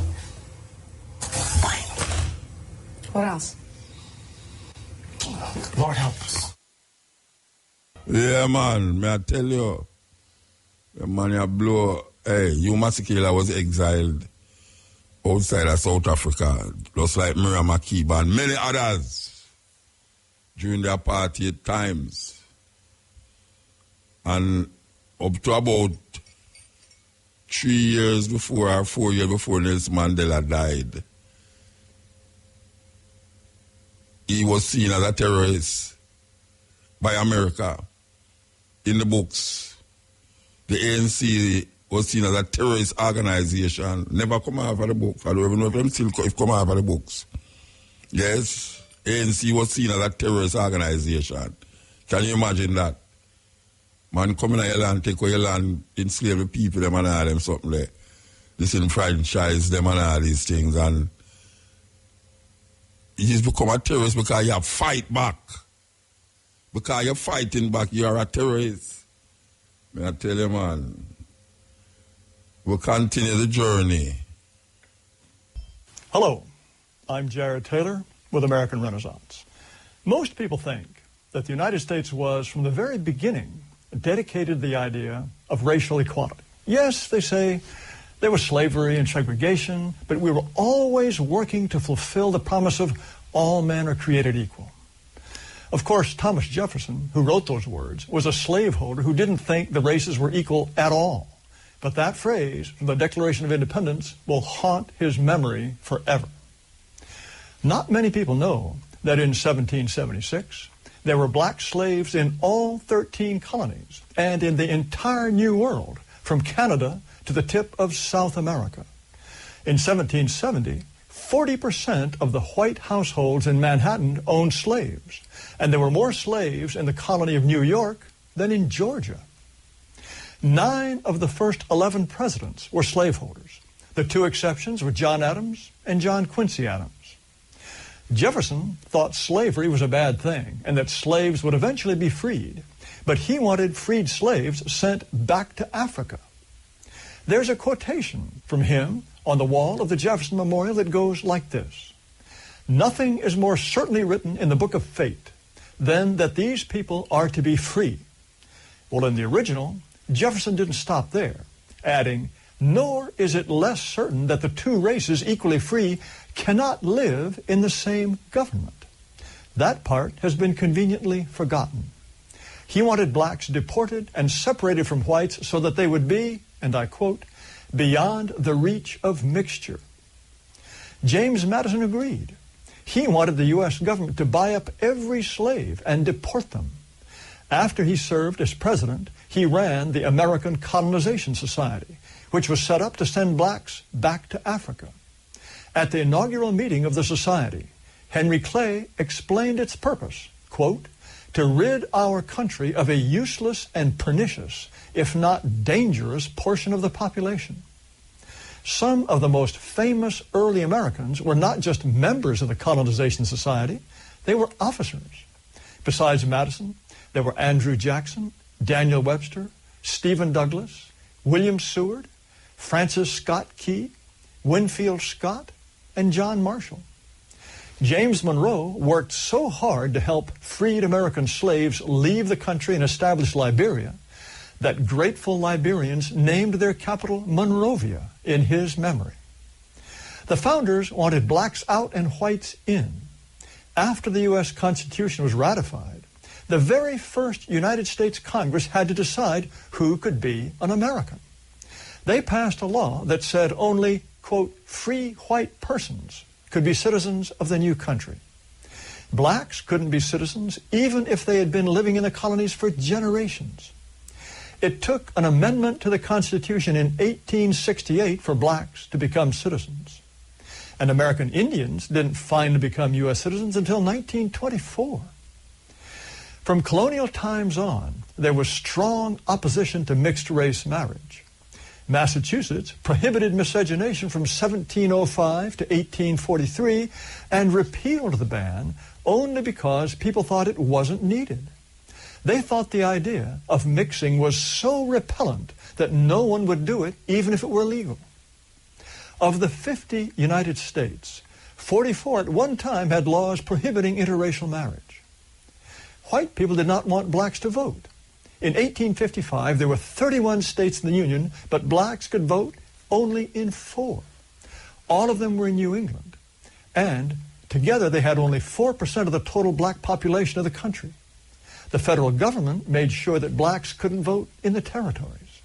What else? Lord help us. Yeah, man. May I tell you? The man you blow. Hey, Hugh Masekela was exiled outside of South Africa, just like Miriam Makeba and many others during the apartheid times. And up to about 3 years before or 4 years before Nelson Mandela died, he was seen as a terrorist by America in the books. The ANC was seen as a terrorist organization. Never come out of the books. I don't even know if them still come out of the books. Yes, ANC was seen as a terrorist organization. Can you imagine that? Man coming to your land, take away your land, enslave the people, them and all them something there. Disenfranchise them and all these things. And he's become a terrorist because you fight back. Because you're fighting back, you are a terrorist. May I tell you, man, we'll continue the journey. Hello, I'm Jared Taylor with American Renaissance. Most people think that the United States was, from the very beginning, dedicated to the idea of racial equality. Yes, they say there was slavery and segregation, but we were always working to fulfill the promise of all men are created equal. Of course, Thomas Jefferson, who wrote those words, was a slaveholder who didn't think the races were equal at all. But that phrase from the Declaration of Independence will haunt his memory forever. Not many people know that in 1776, there were black slaves in all 13 colonies and in the entire New World, from Canada to the tip of South America. In 1770, 40% of the white households in Manhattan owned slaves, and there were more slaves in the colony of New York than in Georgia. 9 of the first 11 presidents were slaveholders. The 2 exceptions were John Adams and John Quincy Adams. Jefferson thought slavery was a bad thing and that slaves would eventually be freed, but he wanted freed slaves sent back to Africa. There's a quotation from him on the wall of the Jefferson Memorial that goes like this: "Nothing is more certainly written in the book of fate than that these people are to be free." Well, in the original, Jefferson didn't stop there, adding, "Nor is it less certain that the 2 races equally free cannot live in the same government." That part has been conveniently forgotten. He wanted blacks deported and separated from whites so that they would be, and I quote, "beyond the reach of mixture." James Madison agreed. He wanted the U.S. government to buy up every slave and deport them. After he served as president, he ran the American Colonization Society, which was set up to send blacks back to Africa. At the inaugural meeting of the society, Henry Clay explained its purpose, quote, to rid our country of a useless and pernicious, if not dangerous, portion of the population. Some of the most famous early Americans were not just members of the Colonization Society, they were officers. Besides Madison, there were Andrew Jackson, Daniel Webster, Stephen Douglas, William Seward, Francis Scott Key, Winfield Scott, and John Marshall. James Monroe worked so hard to help freed American slaves leave the country and establish Liberia that grateful Liberians named their capital Monrovia in his memory. The founders wanted blacks out and whites in. After the U.S. Constitution was ratified, the very first United States Congress had to decide who could be an American. They passed a law that said only, quote, free white persons could be citizens of the new country. Blacks couldn't be citizens even if they had been living in the colonies for generations. It took an amendment to the Constitution in 1868 for blacks to become citizens. And American Indians didn't finally become U.S. citizens until 1924. From colonial times on, there was strong opposition to mixed-race marriage. Massachusetts prohibited miscegenation from 1705 to 1843 and repealed the ban only because people thought it wasn't needed. They thought the idea of mixing was so repellent that no one would do it even if it were legal. Of the 50 United States, 44 at one time had laws prohibiting interracial marriage. White people did not want blacks to vote. In 1855, there were 31 states in the Union, but blacks could vote only in 4. All of them were in New England. And together they had only 4% of the total black population of the country. The federal government made sure that blacks couldn't vote in the territories.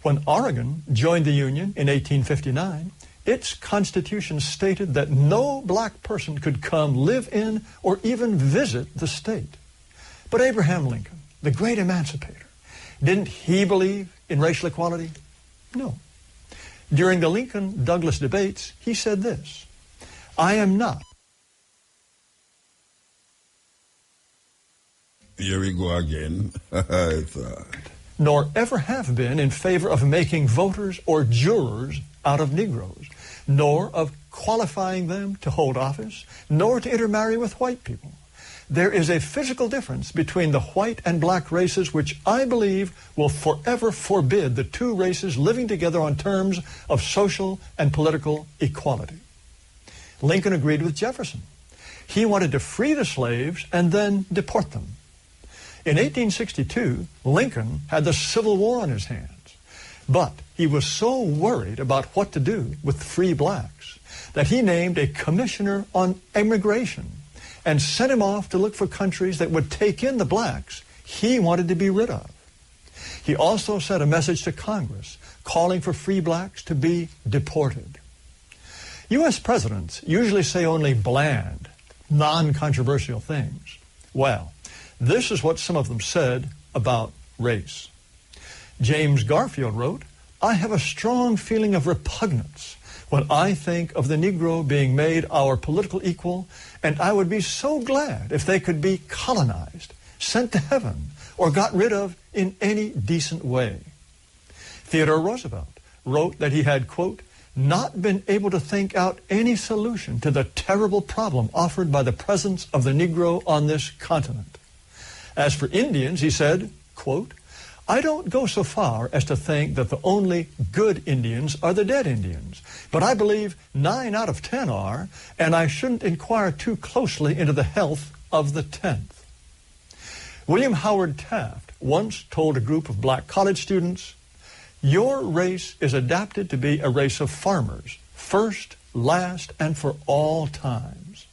When Oregon joined the Union in 1859, its constitution stated that no black person could come live in or even visit the state. But Abraham Lincoln, the great emancipator, didn't he believe in racial equality? No. During the Lincoln-Douglas debates, he said this, I am not. Here we go again. Nor ever have been in favor of making voters or jurors out of Negroes, nor of qualifying them to hold office, nor to intermarry with white people. There is a physical difference between the white and black races which I believe will forever forbid the two races living together on terms of social and political equality. Lincoln agreed with Jefferson. He wanted to free the slaves and then deport them. In 1862, Lincoln had the Civil War on his hands, but he was so worried about what to do with free blacks that he named a commissioner on immigration and sent him off to look for countries that would take in the blacks he wanted to be rid of. He also sent a message to Congress calling for free blacks to be deported. U.S. presidents usually say only bland, non-controversial things. Well, this is what some of them said about race. James Garfield wrote, I have a strong feeling of repugnance when I think of the Negro being made our political equal, and I would be so glad if they could be colonized, sent to heaven, or got rid of in any decent way. Theodore Roosevelt wrote that he had, quote, not been able to think out any solution to the terrible problem offered by the presence of the Negro on this continent. As for Indians, he said, quote, I don't go so far as to think that the only good Indians are the dead Indians, but I believe 9 out of 10 are, and I shouldn't inquire too closely into the health of the 10th. William Howard Taft once told a group of black college students, your race is adapted to be a race of farmers, first, last, and for all times.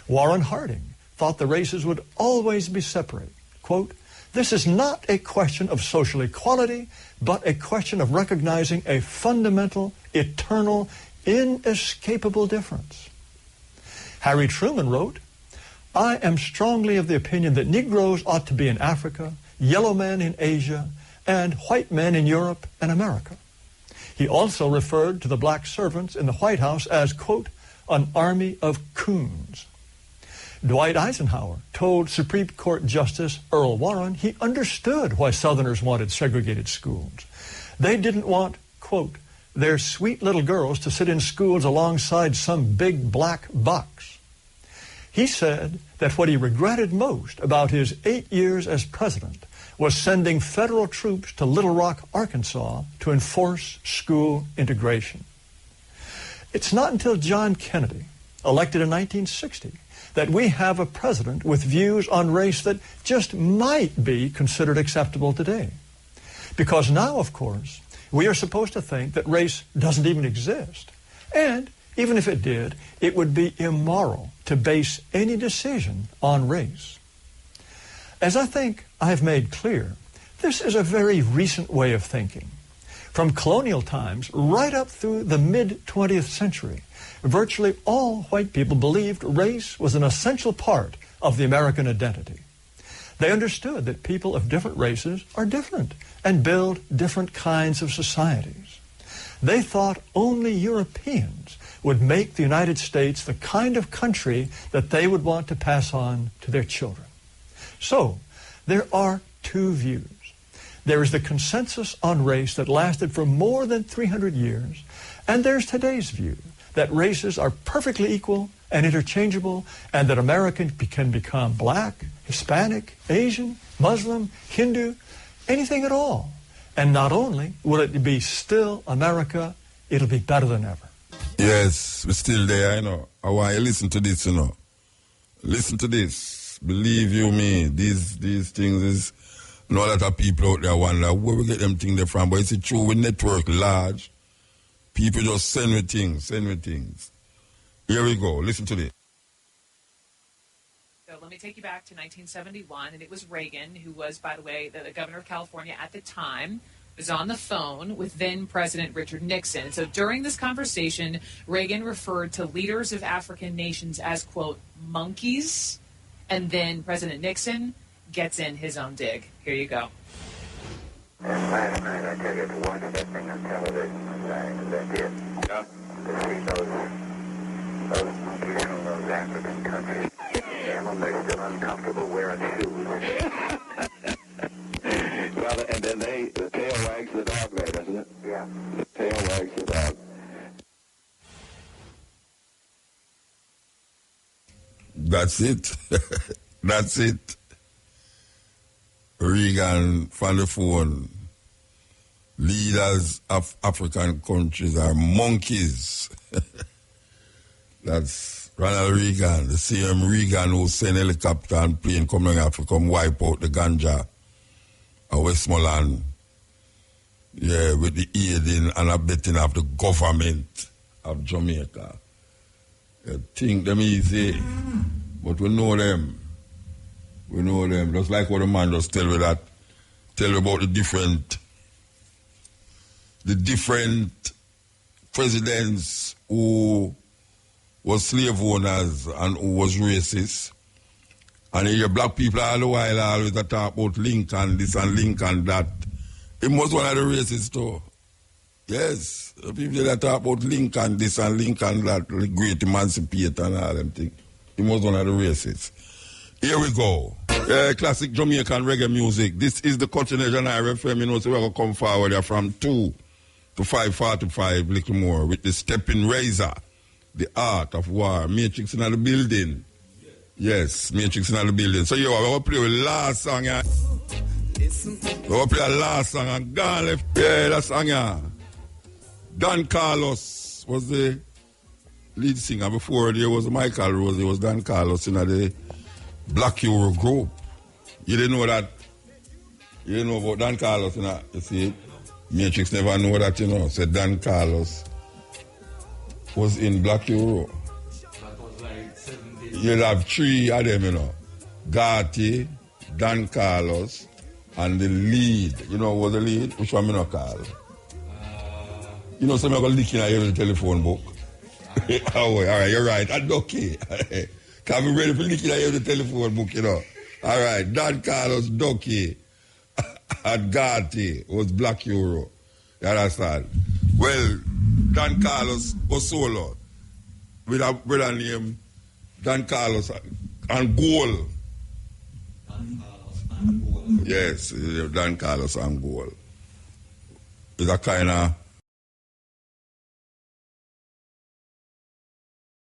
Warren Harding thought the races would always be separate. Quote, this is not a question of social equality, but a question of recognizing a fundamental, eternal, inescapable difference. Harry Truman wrote, I am strongly of the opinion that Negroes ought to be in Africa, yellow men in Asia, and white men in Europe and America. He also referred to the black servants in the White House as, quote, an army of coons. Dwight Eisenhower told Supreme Court Justice Earl Warren he understood why Southerners wanted segregated schools. They didn't want, quote, their sweet little girls to sit in schools alongside some big black box. He said that what he regretted most about his 8 years as president was sending federal troops to Little Rock, Arkansas to enforce school integration. It's not until John Kennedy, elected in 1960, that we have a president with views on race that just might be considered acceptable today. Because now, of course, we are supposed to think that race doesn't even exist. And even if it did, it would be immoral to base any decision on race. As I think I've made clear, this is a very recent way of thinking. From colonial times right up through the mid-20th century, virtually all white people believed race was an essential part of the American identity. They understood that people of different races are different and build different kinds of societies. They thought only Europeans would make the United States the kind of country that they would want to pass on to their children. So, there are two views. There is the consensus on race that lasted for more than 300 years, and there's today's view that races are perfectly equal and interchangeable, and that Americans can become black, Hispanic, Asian, Muslim, Hindu, anything at all. And not only will it be still America, it'll be better than ever. Yes, we're still there, you know. I want you to listen to this, you know. Listen to this. Believe you me, these things is... a lot of people out there wonder where we get them things there from. But it's true, we network large. People just send me things. Here we go. Listen to this. So let me take you back to 1971, and it was Reagan, who was, by the way, the governor of California at the time, was on the phone with then President Richard Nixon. So during this conversation, Reagan referred to leaders of African nations as, quote, monkeys, and then President Nixon gets in his own dig. Here you go. And last night, I tell you, to watch that thing on television, that's it. Yeah. To see those monkeys from those African countries. And they're still uncomfortable wearing shoes. Well, and then the tail wags the dog there, doesn't it? Yeah. The tail wags the dog. That's it. That's it. Reagan from the phone. Leaders of African countries are monkeys. That's Ronald Reagan, the same Reagan who sent helicopter and plane coming out to come wipe out the ganja of Westmoreland. Yeah, with the aiding and abetting of the government of Jamaica. You think them easy, but we know them. We know them. Just like what the man just tell you about the different presidents who was slave owners and who was racist. And you hear black people all the while always talk about Lincoln this and Lincoln that. He was one of the racists too. Yes. The people that talk about Lincoln this and Lincoln that, the great emancipator and all them things. He was one of the racists. Here we go. Classic Jamaican reggae music. This is the Continuation FM. You know, so we're going to come forward here from 2 to 5:45, little more, with the Stepping Razor, the art of war. Matrix in the building. Yes, Matrix in the building. So, we're going to play the last song here. We're going to play the last song and gone left. Yeah, that song here. Don Carlos was the lead singer. Before there was Michael Rose, there was Don Carlos in the Black Euro group. You didn't know that? You didn't know about Don Carlos, you know? You see, Matrix never know that, you know. Said Don Carlos was in Black Euro. That was like 70. You'll have 3 of them, you know. Gatti, Don Carlos, and the lead. You know what the lead? Which one me not call? You know, some of them are going to lick in the telephone book. Oh, all right, you're right. I'm okay. Can be ready for licking out the telephone book, you know. All right, Don Carlos, Ducky, and Gatti was Black Euro. You understand? Well, Don Carlos Osolo, with a brother named Don Carlos Angol. Yes, Don Carlos Angol. It's a kind of